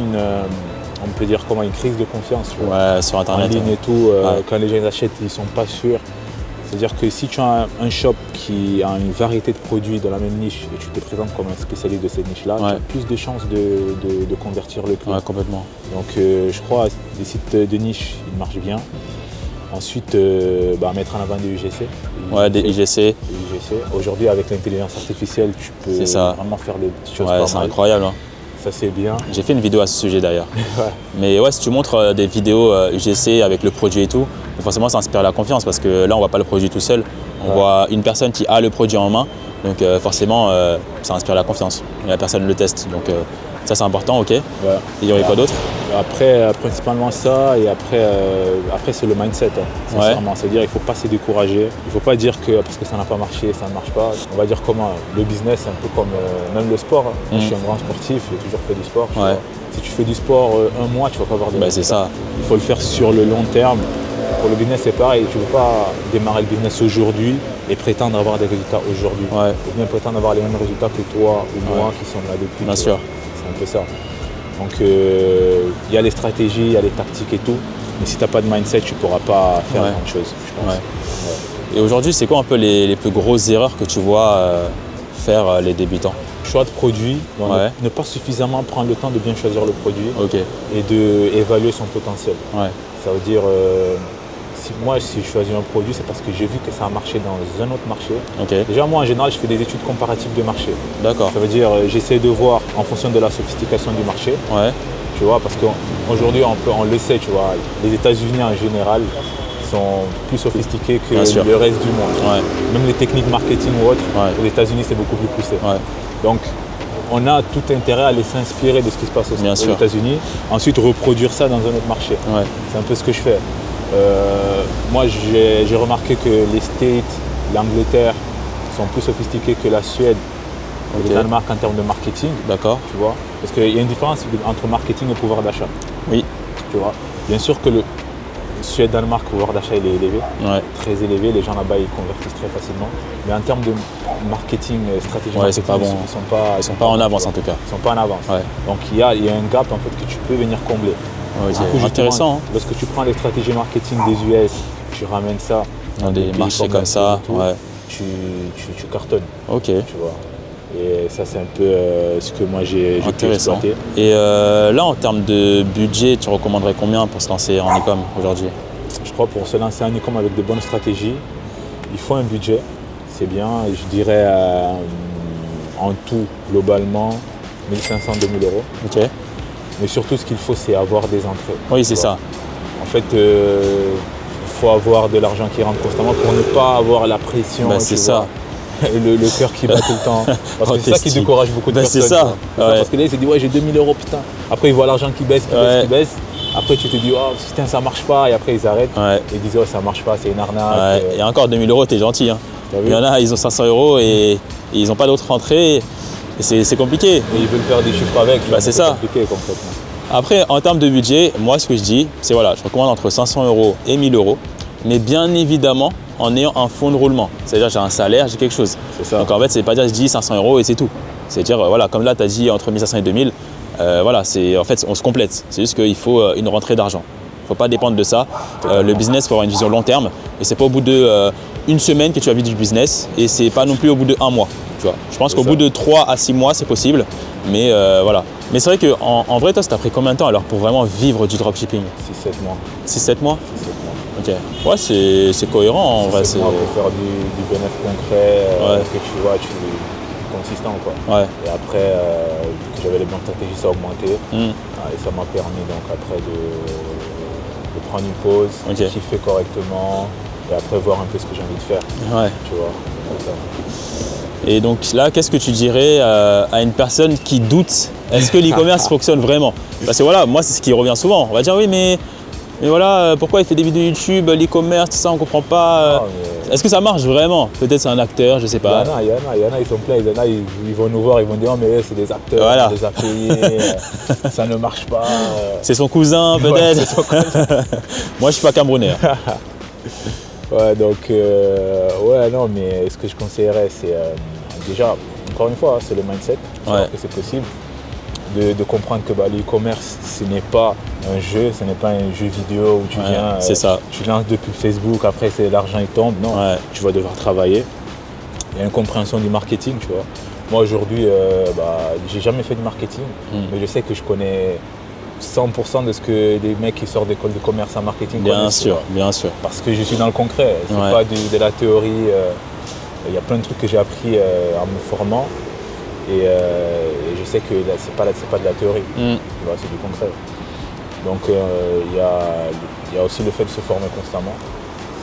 on peut dire une crise de confiance. Ouais, sur Internet. En ligne et tout, quand les gens achètent, ils ne sont pas sûrs. C'est-à-dire que si tu as un shop qui a une variété de produits dans la même niche et tu te présentes comme un spécialiste de cette niche-là, tu as plus de chances de convertir le client. Ouais, complètement. Donc je crois que les sites de niche, ils marchent bien. Ensuite, mettre en avant des UGC. Ouais, des IGC. Aujourd'hui, avec l'intelligence artificielle, tu peux vraiment faire des petites choses pas mal. C'est incroyable. Hein. Ça, c'est bien. J'ai fait une vidéo à ce sujet d'ailleurs. Ouais. Mais ouais, si tu montres des vidéos UGC avec le produit et tout, forcément, ça inspire la confiance parce que là, on ne voit pas le produit tout seul. On voit une personne qui a le produit en main. Donc forcément, ça inspire la confiance. Et la personne le teste. Donc ça, c'est important, ok. Ouais. Il y aurait quoi d'autre? Après, principalement ça, et après c'est le mindset, sincèrement. C'est-à-dire qu'il ne faut pas se décourager. Il ne faut pas dire que parce que ça n'a pas marché, ça ne marche pas. On va dire comment le business, c'est un peu comme même le sport. Moi, je suis un grand sportif, j'ai toujours fait du sport. Si tu fais du sport un mois, tu ne vas pas avoir de résultats. C'est ça. Il faut le faire sur le long terme. Pour le business, c'est pareil. Tu ne peux pas démarrer le business aujourd'hui et prétendre avoir des résultats aujourd'hui. Ou bien prétendre avoir les mêmes résultats que toi ou moi qui sommes là depuis. Bien sûr. C'est un peu ça. Donc il y a les stratégies, il y a les tactiques et tout, mais si tu n'as pas de mindset, tu ne pourras pas faire grand chose, je pense. Et aujourd'hui, c'est quoi un peu les plus grosses erreurs que tu vois faire les débutants? Choix de produit, ne pas suffisamment prendre le temps de bien choisir le produit et d'évaluer son potentiel. Ça veut dire, si je choisis un produit, c'est parce que j'ai vu que ça a marché dans un autre marché. Déjà, moi, en général, je fais des études comparatives de marché. D'accord. Ça veut dire, j'essaie de voir en fonction de la sophistication du marché. Tu vois, parce qu'aujourd'hui, on le sait, tu vois, les États-Unis en général sont plus sophistiqués que le reste du monde. Même les techniques marketing ou autres, aux États-Unis, c'est beaucoup plus poussé. Donc, on a tout intérêt à aller s'inspirer de ce qui se passe aux États-Unis, ensuite reproduire ça dans un autre marché. C'est un peu ce que je fais. Moi, j'ai remarqué que les States, l'Angleterre sont plus sophistiqués que la Suède, le Danemark en termes de marketing. D'accord. Tu vois, parce qu'il y a une différence entre marketing et pouvoir d'achat. Oui. Tu vois, bien sûr que le Suède-Danemark, le pouvoir d'achat il est élevé, très élevé. Les gens là-bas ils convertissent très facilement. Mais en termes de marketing, stratégie marketing, pas bon. ils sont pas en avance en tout cas. Ils sont pas en avance. Donc il y a un gap en fait que tu peux venir combler. C'est intéressant. Lorsque tu prends les stratégies marketing des US, tu ramènes ça dans des marchés comme ça, tu cartonnes. Ok. Tu vois. Et ça, c'est un peu ce que moi j'ai pu exploiter. Et là, en termes de budget, tu recommanderais combien pour se lancer en e-com aujourd'hui? Je crois pour se lancer en e-com avec de bonnes stratégies, il faut un budget. C'est bien, je dirais en tout, globalement, 1500 – 2000 euros. Ok. Mais surtout, ce qu'il faut, c'est avoir des entrées. Oui, c'est ça. En fait, il faut avoir de l'argent qui rentre constamment pour ne pas avoir la pression. C'est ça. le cœur qui bat tout le temps. Parce que c'est ça qui décourage beaucoup de personnes. C'est ça. Parce que là, il se dit, ouais, j'ai 2000 €, putain. Après, il voit l'argent qui baisse, qui baisse. Après, tu te dis, oh putain, ça marche pas. Et après, ils arrêtent. Et ils disent, oh, ça marche pas, c'est une arnaque. Et encore 2000 €, t'es gentil. Hein. Il y en a, ils ont 500 € et ils n'ont pas d'autres rentrées. Et c'est compliqué. Et ils veulent faire des chiffres avec. C'est ça. Compliqué, complètement. Après, en termes de budget, moi, ce que je dis, c'est voilà, je recommande entre 500 € et 1000 €. Mais bien évidemment, en ayant un fonds de roulement. C'est-à-dire, j'ai un salaire, j'ai quelque chose. Ça. Donc en fait, c'est pas dire je dis 500 € et c'est tout. C'est-à-dire, voilà, comme là, tu as dit entre 1500 et 2000, voilà, en fait, on se complète. C'est juste qu'il faut une rentrée d'argent. Il ne faut pas dépendre de ça. Le business, il faut avoir une vision long terme. Et c'est pas au bout d'une semaine que tu vas vivre du business. Et c'est pas non plus au bout de 1 mois. Tu vois. Je pense qu'au bout de 3 à 6 mois, c'est possible. Mais voilà. Mais c'est vrai qu'en vrai, toi, ça t'a pris combien de temps alors pour vraiment vivre du dropshipping? 6-7 mois. 6-7 mois? 6-7 mois. Ok. Ouais, c'est cohérent en vrai. C'est pour faire du bénéfice concret, que tu vois, tu es consistant quoi. Et après, vu que j'avais les bonnes stratégies, ça a augmenté. Et ça m'a permis donc après de prendre une pause, kiffer correctement et après voir un peu ce que j'ai envie de faire. Tu vois, comme ça. Et donc là, qu'est-ce que tu dirais à une personne qui doute? Est-ce que l'e-commerce fonctionne vraiment? Parce que voilà, moi c'est ce qui revient souvent. On va dire oui, mais voilà, pourquoi il fait des vidéos YouTube, l'e-commerce, tout ça, on ne comprend pas. Est-ce que ça marche vraiment? Peut-être c'est un acteur, je ne sais pas. Il y en a, ils sont pleins. Il y en a, ils vont nous voir, ils vont dire oh, mais c'est des acteurs, on les a payés, ça ne marche pas. C'est son cousin peut-être. Moi je ne suis pas camerounais. Ouais, donc, ouais, non, mais ce que je conseillerais, c'est déjà, encore une fois, c'est le mindset, que c'est possible, de comprendre que l'e-commerce, ce n'est pas un jeu, ce n'est pas un jeu vidéo où tu viens, tu lances depuis Facebook, après l'argent il tombe, non, tu vas devoir travailler. Il y a une compréhension du marketing, tu vois. Moi aujourd'hui, j'ai jamais fait de marketing, mais je sais que je connais 100% de ce que les mecs qui sortent d'école de commerce en marketing connaissent. Bien sûr. Parce que je suis dans le concret, c'est pas de la théorie. Il y a plein de trucs que j'ai appris en me formant et je sais que c'est pas de la théorie, c'est du concret. Donc il y a aussi le fait de se former constamment.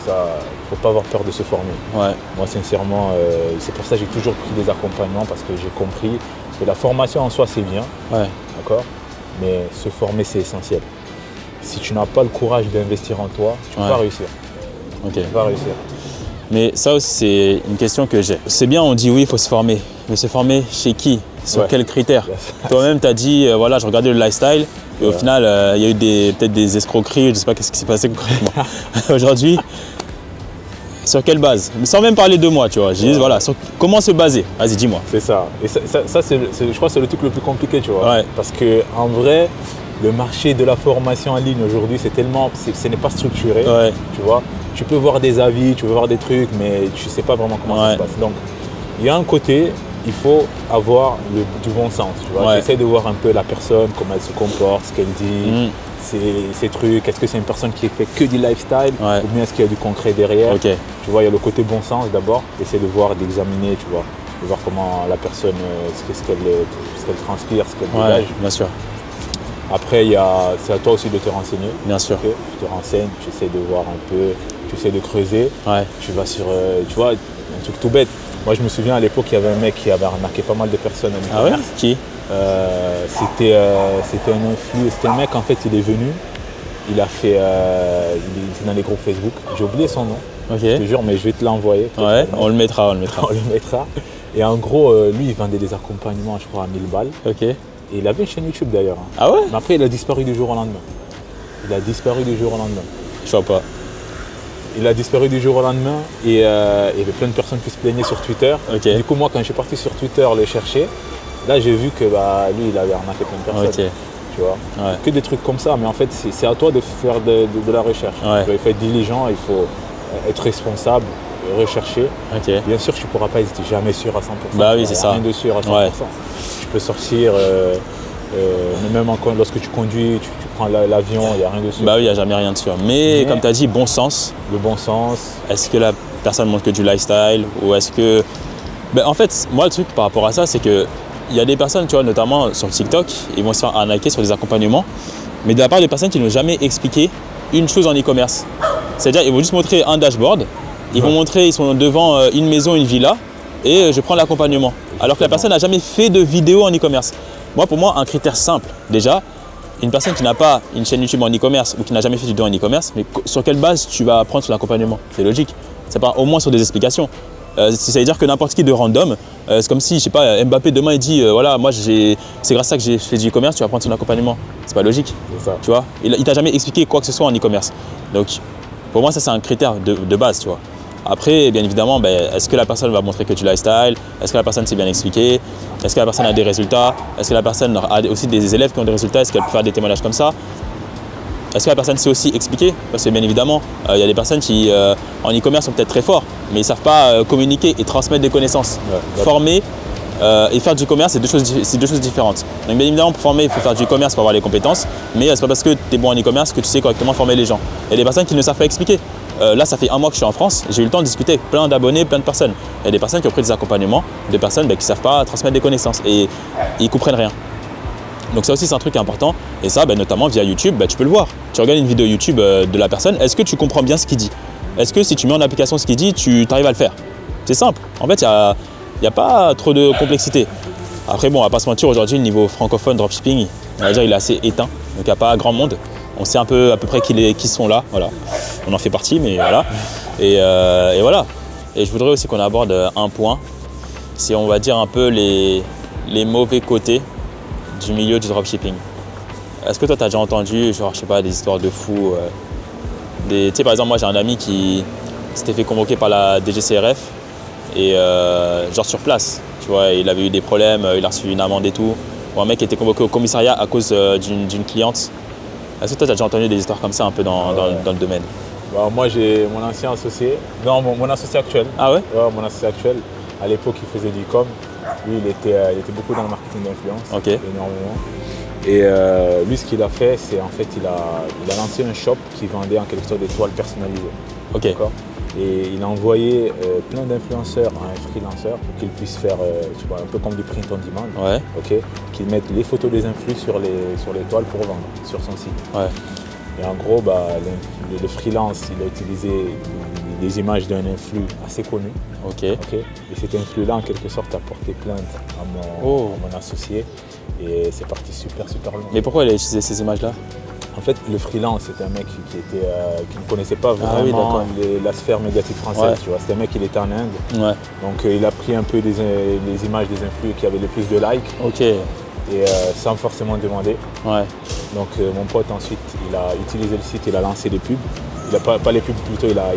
Il ne faut pas avoir peur de se former. Moi sincèrement, c'est pour ça que j'ai toujours pris des accompagnements parce que j'ai compris que la formation en soi c'est bien, d'accord, mais se former c'est essentiel. Si tu n'as pas le courage d'investir en toi, tu ne peux pas réussir. Tu peux pas réussir. Mais ça aussi c'est une question que j'ai. C'est bien, on dit oui il faut se former, mais se former chez qui? Sur quels critères? Toi-même tu as dit voilà, je regardais le lifestyle et au final il y a eu peut-être des escroqueries, je ne sais pas qu'est-ce qui s'est passé concrètement. Aujourd'hui, sur quelle base? Sans même parler de moi, tu vois. Je dis voilà, comment se baser? Vas-y, dis-moi. C'est ça. Et ça je crois que c'est le truc le plus compliqué, tu vois. Parce qu'en vrai, le marché de la formation en ligne aujourd'hui, ce n'est pas structuré, tu vois. Tu peux voir des avis, tu peux voir des trucs, mais tu ne sais pas vraiment comment ça se passe. Donc, il y a un côté, il faut avoir du bon sens, tu vois. J'essaie de voir un peu la personne, comment elle se comporte, ce qu'elle dit, ses trucs. Est-ce que c'est une personne qui fait que du lifestyle ou bien est-ce qu'il y a du concret derrière? Tu vois, il y a le côté bon sens d'abord. Essayer de voir, d'examiner, tu vois, de voir comment la personne, ce qu'elle transpire, ce qu'elle dégage. Bien sûr. Après, c'est à toi aussi de te renseigner. Bien sûr. Tu te renseignes, tu essaies de voir un peu, tu essaies de creuser. Tu vas sur, tu vois, un truc tout bête. Moi, je me souviens à l'époque, il y avait un mec qui avait arnaqué pas mal de personnes en e-commerce. Qui? C'était un mec, en fait, il est venu, il a fait, il était dans les groupes Facebook. J'ai oublié son nom, je te jure, mais je vais te l'envoyer. On le mettra. On le mettra. Et en gros, lui, il vendait des accompagnements, je crois, à 1000 balles. Et il avait une chaîne YouTube d'ailleurs. Ah ouais? Mais après, il a disparu du jour au lendemain. Je vois pas. Il a disparu du jour au lendemain et il y avait plein de personnes qui se plaignaient sur Twitter. Du coup, moi, quand je suis parti sur Twitter le chercher, là, j'ai vu que lui, il avait arnaqué plein de personnes. Tu vois, que des trucs comme ça. Mais en fait, c'est à toi de faire de la recherche. Il faut être diligent, il faut être responsable, rechercher. Bien sûr, tu ne pourras pas être jamais sûr à 100%. Bah oui, c'est ça. Rien de sûr à 100%. Tu peux sortir, même lorsque tu conduis, tu prends l'avion, il n'y a rien de sûr. Bah oui, il n'y a jamais rien de sûr. Mais comme tu as dit, bon sens. Le bon sens. Est-ce que la personne montre que du lifestyle ou est-ce que… En fait, moi, le truc par rapport à ça, c'est que il y a des personnes, tu vois, notamment sur TikTok, ils vont se faire arnaquer sur des accompagnements, mais de la part de personnes qui n'ont jamais expliqué une chose en e-commerce. C'est-à-dire, ils vont juste montrer un dashboard, ils vont montrer, ils sont devant une maison, une villa, et je prends l'accompagnement. Alors que la personne n'a jamais fait de vidéo en e-commerce. Moi, pour moi, un critère simple, déjà, une personne qui n'a pas une chaîne YouTube en e-commerce ou qui n'a jamais fait de vidéo en e-commerce, mais sur quelle base tu vas prendre son accompagnement? C'est logique. C'est pas au moins sur des explications. Ça veut dire que n'importe qui de random, c'est comme si, je sais pas, Mbappé demain il dit voilà, moi c'est grâce à ça que j'ai fait du e-commerce, tu vas prendre son accompagnement. C'est pas logique. C'est ça. Tu vois, il t'a jamais expliqué quoi que ce soit en e-commerce. Donc pour moi, ça c'est un critère de base, tu vois. Après, bien évidemment, est-ce que la personne va montrer que tu lifestyle? Est-ce que la personne s'est bien expliquée? Est-ce que la personne a des résultats? Est-ce que la personne a aussi des élèves qui ont des résultats? Est-ce qu'elle peut faire des témoignages comme ça? Est-ce que la personne sait aussi expliquer? Parce que bien évidemment, il y a des personnes qui, en e-commerce, sont peut-être très forts, mais ils ne savent pas communiquer et transmettre des connaissances. Ouais, former et faire du commerce, c'est deux choses différentes. Donc bien évidemment, pour former, il faut faire du e-commerce pour avoir les compétences, mais ce n'est pas parce que tu es bon en e-commerce que tu sais correctement former les gens. Il y a des personnes qui ne savent pas expliquer. Là, ça fait un mois que je suis en France, j'ai eu le temps de discuter avec plein d'abonnés, plein de personnes. Il y a des personnes qui ont pris des accompagnements, de personnes qui ne savent pas transmettre des connaissances et ils ne comprennent rien. Donc ça aussi, c'est un truc important. Et ça, notamment via YouTube, tu peux le voir. Tu regardes une vidéo YouTube de la personne, est-ce que tu comprends bien ce qu'il dit? Est-ce que si tu mets en application ce qu'il dit, tu arrives à le faire? C'est simple. En fait, il n'y a pas trop de complexité. Après, bon, on ne va pas se mentir, aujourd'hui, le niveau francophone dropshipping, on va dire, il est assez éteint. Donc il n'y a pas grand monde. On sait à peu près qui sont là, voilà. On en fait partie, mais voilà. Et voilà. Et je voudrais aussi qu'on aborde un point, c'est on va dire un peu les mauvais côtés du milieu du dropshipping. Est-ce que toi, tu as déjà entendu, genre, je sais pas, des histoires de fous tu sais, par exemple, moi, j'ai un ami qui s'était fait convoquer par la DGCRF et genre sur place, tu vois, il avait eu des problèmes, il a reçu une amende et tout. Ou un mec qui était convoqué au commissariat à cause d'une cliente. Est-ce que toi, tu as déjà entendu des histoires comme ça un peu dans le domaine? Moi, j'ai mon ancien associé, non, mon associé actuel. Ah ouais? Ouais, mon associé actuel, à l'époque, il faisait du e-com. Lui, il était beaucoup dans le marketing d'influence, énormément. Et lui, ce qu'il a fait, c'est en fait, il a lancé un shop qui vendait en quelque sorte des toiles personnalisées. Ok. D'accord. Et il a envoyé plein d'influenceurs à un freelanceur pour qu'il puisse faire, tu vois, un peu comme du print on demand. Ouais. Ok. Qu'il mette les photos des influx sur les toiles pour vendre sur son site. Ouais. Et en gros, le freelance, il a utilisé des images d'un influx assez connu. Ok. Et cet influx-là, en quelque sorte, a porté plainte à mon associé. Et c'est parti super loin. Mais pourquoi il a utilisé ces images-là? En fait, le freelance, c'était un mec qui ne connaissait pas vraiment la sphère médiatique française. Tu vois. C'était un mec qui était en Inde. Ouais. Donc il a pris un peu les images des influx qui avaient le plus de likes. Ok. Et sans forcément demander. Ouais. Donc mon pote ensuite, il a utilisé le site, il a lancé des pubs. Il a pas les pubs plutôt, il a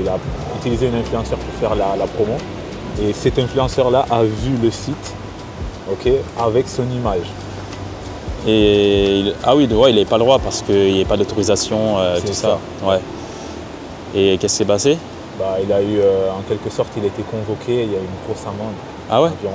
utilisé un influenceur pour faire la promo. Et cet influenceur-là a vu le site, avec son image. Et ah oui, il n'avait pas le droit parce qu'il n'y avait pas d'autorisation, tout ça. Ouais. Et qu'est-ce qui s'est passé? Il a eu, en quelque sorte, il a été convoqué, il y a eu une grosse amende. Ah ouais? Environ,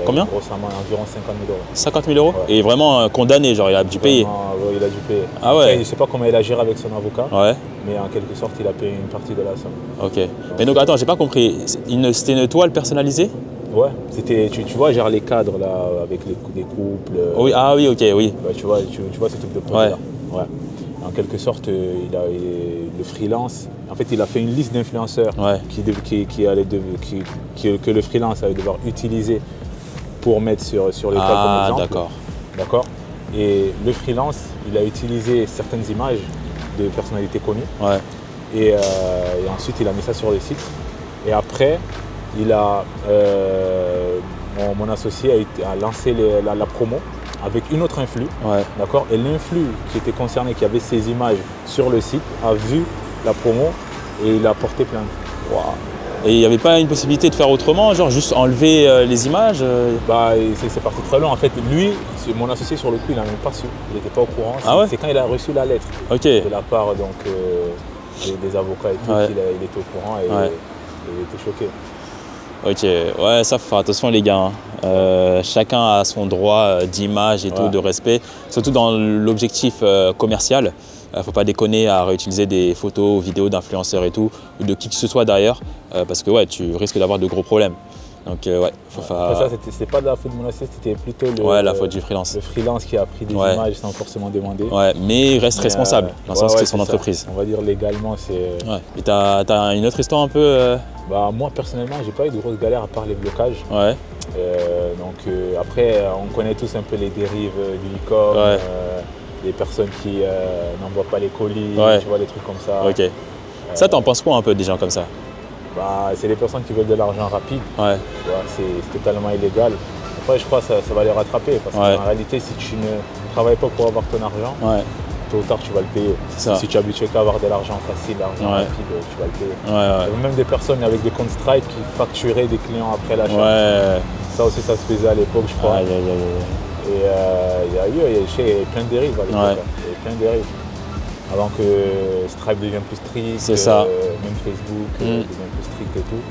combien? Une grosse amende, environ 50 000 euros. 50 000 euros? Ouais. Et vraiment condamné, genre il a dû payer? Oui, il a dû payer. Ah ouais? Après, je ne sais pas comment il a géré avec son avocat, ouais. Mais en quelque sorte, il a payé une partie de la somme. Ok. Mais donc attends, j'ai pas compris, c'était une toile personnalisée? Ouais, c'était, tu vois, genre les cadres là, avec des couples. Oui, ah oui, ok, oui. Tu vois ce type de produit là. Ouais. En quelque sorte, le freelance, en fait, il a fait une liste d'influenceurs que le freelance allait devoir utiliser pour mettre sur les toiles comme exemple. D'accord. D'accord. Et le freelance, il a utilisé certaines images de personnalités connues. Ouais. Et ensuite, il a mis ça sur le site. Et après, mon associé a lancé la promo avec une autre influx, d'accord. Et l'influx qui était concerné, qui avait ces images sur le site, a vu la promo et il a porté plainte. Wow. Et il n'y avait pas une possibilité de faire autrement, genre juste enlever les images? C'est parti très loin. En fait, lui, mon associé sur le coup, il n'a même pas su. Il n'était pas au courant. C'est quand il a reçu la lettre de la part des avocats et tout, qu'il était au courant et il était choqué. Ok, ouais, ça faut faire attention les gars. Chacun a son droit d'image et tout, de respect, surtout dans l'objectif commercial. Il ne faut pas déconner à réutiliser des photos ou vidéos d'influenceurs et tout, ou de qui que ce soit d'ailleurs, parce que tu risques d'avoir de gros problèmes. Donc ouais, faut faire... Ça, c'est pas de la faute de mon associé, c'était plutôt la faute du freelance. Le freelance qui a pris des images sans forcément demander. Ouais, mais il reste responsable, dans le sens que c'est son entreprise. On va dire légalement, c'est... Ouais. Et t'as une autre histoire un peu Bah, moi, personnellement, j'ai pas eu de grosses galères à part les blocages. Ouais. Après, on connaît tous un peu les dérives du e-com, les personnes qui n'envoient pas les colis, tu vois, des trucs comme ça. Ok. Ça, t'en penses quoi un peu des gens comme ça? Bah, c'est des personnes qui veulent de l'argent rapide. Ouais. C'est totalement illégal. Après, je crois que ça va les rattraper parce qu'en réalité, si tu ne travailles pas pour avoir ton argent, tôt ou tard, tu vas le payer. Si tu es habitué qu'à avoir de l'argent facile, l'argent rapide, tu vas le payer. Il y avait même des personnes avec des comptes Stripe qui facturaient des clients après l'achat. Ça aussi, ça se faisait à l'époque, je crois. Et il y a eu plein de dérives à l'époque. Il y a plein de dérives. Avant que Stripe devienne plus strict, même Facebook devient plus strict et tout.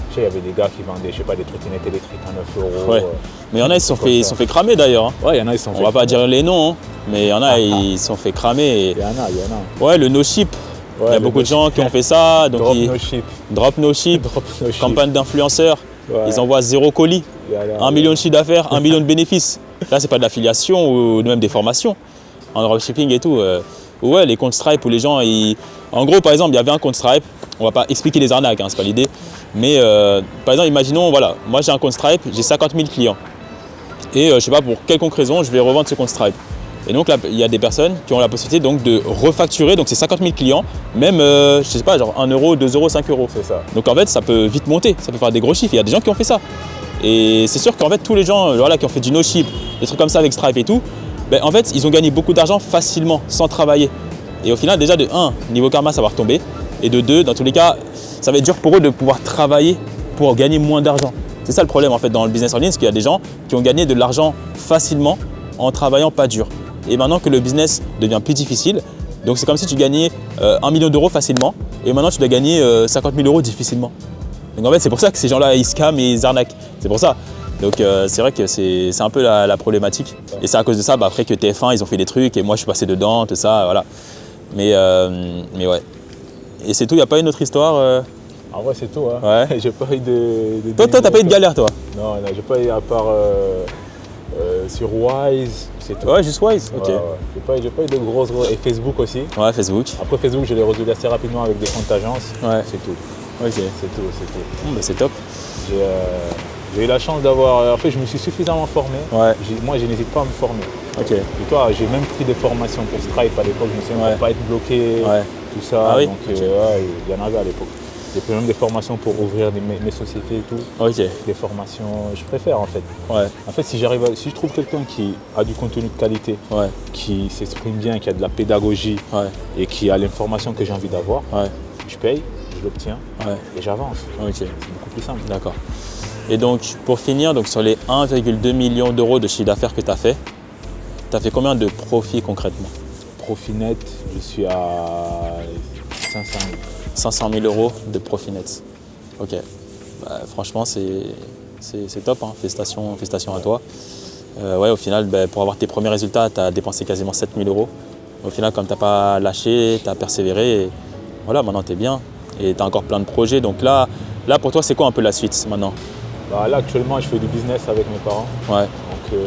Tu sais, il y avait des gars qui vendaient, je sais pas, des trottinettes électriques à 9 €. Mais il y en a, ils se sont fait cramer d'ailleurs. Hein. Ouais, il y en a, ils sont fait On va pas dire les noms, hein, mais il y en a, ils se sont fait cramer. Il y en a. Ouais, le no ship. Il y a beaucoup de gens qui ont fait ça. Donc Drop no ship. Campagne d'influenceurs. Ils envoient 0 colis, 1 million de chiffre d'affaires, 1 million de bénéfices. Là, c'est pas de l'affiliation ou même des formations en dropshipping et tout. Ouais, les comptes Stripe où les gens, en gros, par exemple, il y avait un compte Stripe. On va pas expliquer les arnaques, hein, c'est pas l'idée. Mais par exemple, imaginons, voilà, moi j'ai un compte Stripe, j'ai 50 000 clients. Et je sais pas pour quelconque raison, je vais revendre ce compte Stripe. Et donc là, il y a des personnes qui ont la possibilité donc de refacturer donc ces 50 000 clients, même, je sais pas, genre 1 €, 2 €, 5 €. C'est ça. Donc en fait, ça peut vite monter, ça peut faire des gros chiffres. Il y a des gens qui ont fait ça. Et c'est sûr qu'en fait, tous les gens voilà, qui ont fait du no-ship, des trucs comme ça avec Stripe et tout, ben, en fait, ils ont gagné beaucoup d'argent facilement, sans travailler. Et au final, déjà de 1, niveau karma, ça va retomber. Et de 2, dans tous les cas, ça va être dur pour eux de pouvoir travailler pour gagner moins d'argent. C'est ça le problème en fait dans le business en ligne, c'est qu'il y a des gens qui ont gagné de l'argent facilement en travaillant pas dur. Et maintenant que le business devient plus difficile, donc c'est comme si tu gagnais 1 million d'euros facilement et maintenant tu dois gagner 50 000 € difficilement. Donc en fait, c'est pour ça que ces gens-là, ils scamment et ils arnaquent. C'est pour ça. Donc c'est vrai que c'est un peu la problématique. Et c'est à cause de ça, après que TF1, ils ont fait des trucs et moi je suis passé dedans, tout ça, voilà. Mais ouais. Et c'est tout, il n'y a pas une autre histoire En vrai, c'est tout. Hein. Ouais. J'ai pas eu de toi, t'as pas eu de galère, toi? Non, j'ai pas eu à part sur Wise, c'est tout. Ouais, juste Wise, ok. J'ai pas eu de grosses... Et Facebook aussi. Ouais, Facebook. Après Facebook, je l'ai résolu assez rapidement avec des comptes agences. Ouais. C'est tout. Ok. C'est tout. Bon, bah, c'est top. J'ai eu la chance d'avoir... En fait, je me suis suffisamment formé. Ouais. Moi, je n'hésite pas à me former. Ok. Et toi, j'ai même pris des formations pour Stripe à l'époque. Je me suis dit, pour pas être bloqué, tout ça. Ah oui. Donc, il y en avait à l'époque. J'ai pris même des formations pour ouvrir mes sociétés et tout. Ok. Des formations, je préfère en fait. Ouais. En fait, si je trouve quelqu'un qui a du contenu de qualité, qui s'exprime bien, qui a de la pédagogie et qui a l'information que j'ai envie d'avoir, je paye, je l'obtiens et j'avance. Ok. C'est beaucoup plus simple. D'accord. Et donc, pour finir, donc, sur les 1,2 million d'euros de chiffre d'affaires que tu as fait combien de profit concrètement? Profit net, je suis à 500 000. 500 000 € de profit net. Ok. Bah, franchement, c'est top. Hein. Félicitations à toi. Ouais, au final, pour avoir tes premiers résultats, tu as dépensé quasiment 7 000 €. Au final, comme tu n'as pas lâché, tu as persévéré. Et voilà, maintenant, tu es bien. Et tu as encore plein de projets. Donc là, pour toi, c'est quoi un peu la suite maintenant? Bah, là, actuellement, je fais du business avec mes parents. Ouais. Donc,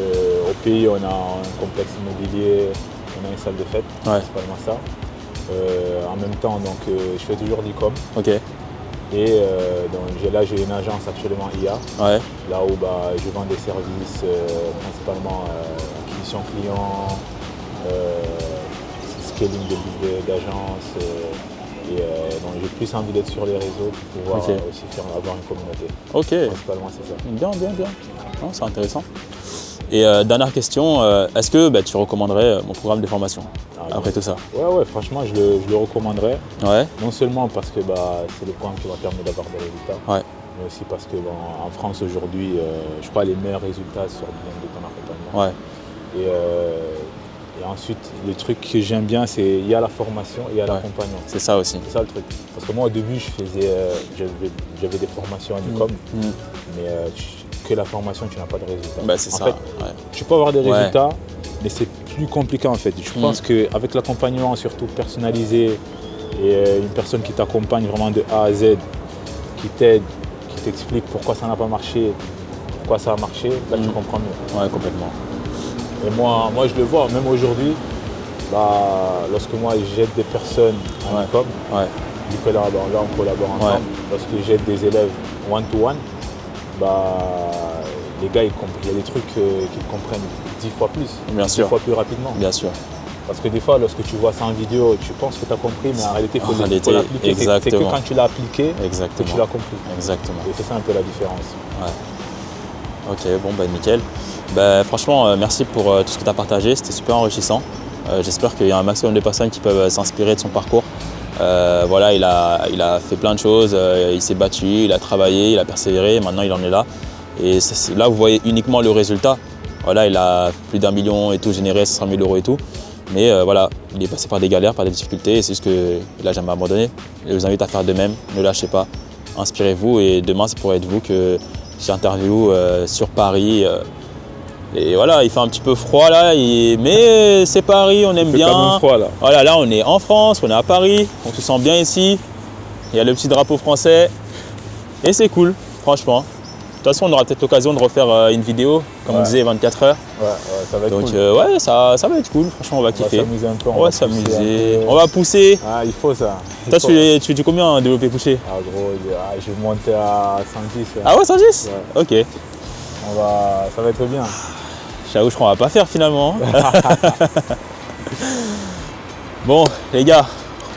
au pays, on a un complexe immobilier, on a une salle de fête, principalement ça. En même temps, donc, je fais toujours d'e-com. Ok. Et donc, là, j'ai une agence actuellement IA. Ouais. Là où je vends des services, principalement acquisition client, scaling d'agence. Donc j'ai plus envie d'être sur les réseaux pour pouvoir aussi avoir une communauté. Ok. Principalement, c'est ça. Bien. C'est intéressant. Et dernière question, est-ce que tu recommanderais mon programme de formation après tout ça? Ouais, franchement, je le recommanderais. Ouais. Non seulement parce que c'est le programme qui va permettre d'avoir des résultats, mais aussi parce que en France aujourd'hui, je crois les meilleurs résultats sortent bien de ton accompagnement. Ouais. Et ensuite, le truc que j'aime bien, c'est il y a la formation et il y a l'accompagnement. C'est ça aussi. C'est ça le truc. Parce que moi, au début, j'avais des formations en e-com, mais que la formation, tu n'as pas de résultats. C'est ça. En fait, tu peux avoir des résultats, mais c'est plus compliqué en fait. Je pense qu'avec l'accompagnement, surtout personnalisé, et une personne qui t'accompagne vraiment de A à Z, qui t'aide, qui t'explique pourquoi ça n'a pas marché, pourquoi ça a marché, là tu comprends mieux. Ouais, complètement. Et moi je le vois, même aujourd'hui, lorsque moi j'aide des personnes en e-com, là on collabore ensemble, lorsque j'aide des élèves one-to-one, les gars, il y a des trucs qu'ils comprennent 10 fois plus, 10 fois plus rapidement. Bien sûr. Parce que des fois, lorsque tu vois ça en vidéo, tu penses que tu as compris, mais en réalité, il faut l'appliquer. C'est que quand tu l'as appliqué, que tu l'as compris. Exactement. Et c'est ça un peu la différence. Ouais. Ok, bon, nickel. Franchement, merci pour tout ce que tu as partagé, c'était super enrichissant. J'espère qu'il y a un maximum de personnes qui peuvent s'inspirer de son parcours. Voilà, il a fait plein de choses, il s'est battu, il a travaillé, il a persévéré, maintenant il en est là. Et là, vous voyez uniquement le résultat. Voilà, il a plus d'1 million et tout, généré 500 000 € et tout. Mais voilà, il est passé par des galères, par des difficultés, et c'est ce qu'il n'a jamais abandonné. Je vous invite à faire de même, ne lâchez pas, inspirez-vous, et demain, ça pourrait être vous que j'interviewe sur Paris. Et voilà, il fait un petit peu froid là, mais c'est Paris, on aime bien. Quand même froid, là. Voilà, là on est en France, on est à Paris, on se sent bien ici. Il y a le petit drapeau français, et c'est cool, franchement. De toute façon, on aura peut-être l'occasion de refaire une vidéo, comme on disait, 24 heures. Ouais, ça va être cool. Donc ouais, ça va être cool, franchement, on va kiffer. On va s'amuser un peu. On va s'amuser, on va pousser. Ah, il faut ça. Toi, tu fais combien en développé couché? Ah gros, je vais monter à 110. Ouais. Ah ouais, 110? Ouais. Ok. Ça va être bien. J'avoue, je crois qu'on va pas faire finalement. Bon, les gars,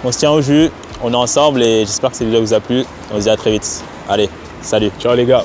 on se tient au jus, on est ensemble et j'espère que cette vidéo vous a plu. On se dit à très vite. Allez, salut. Ciao les gars.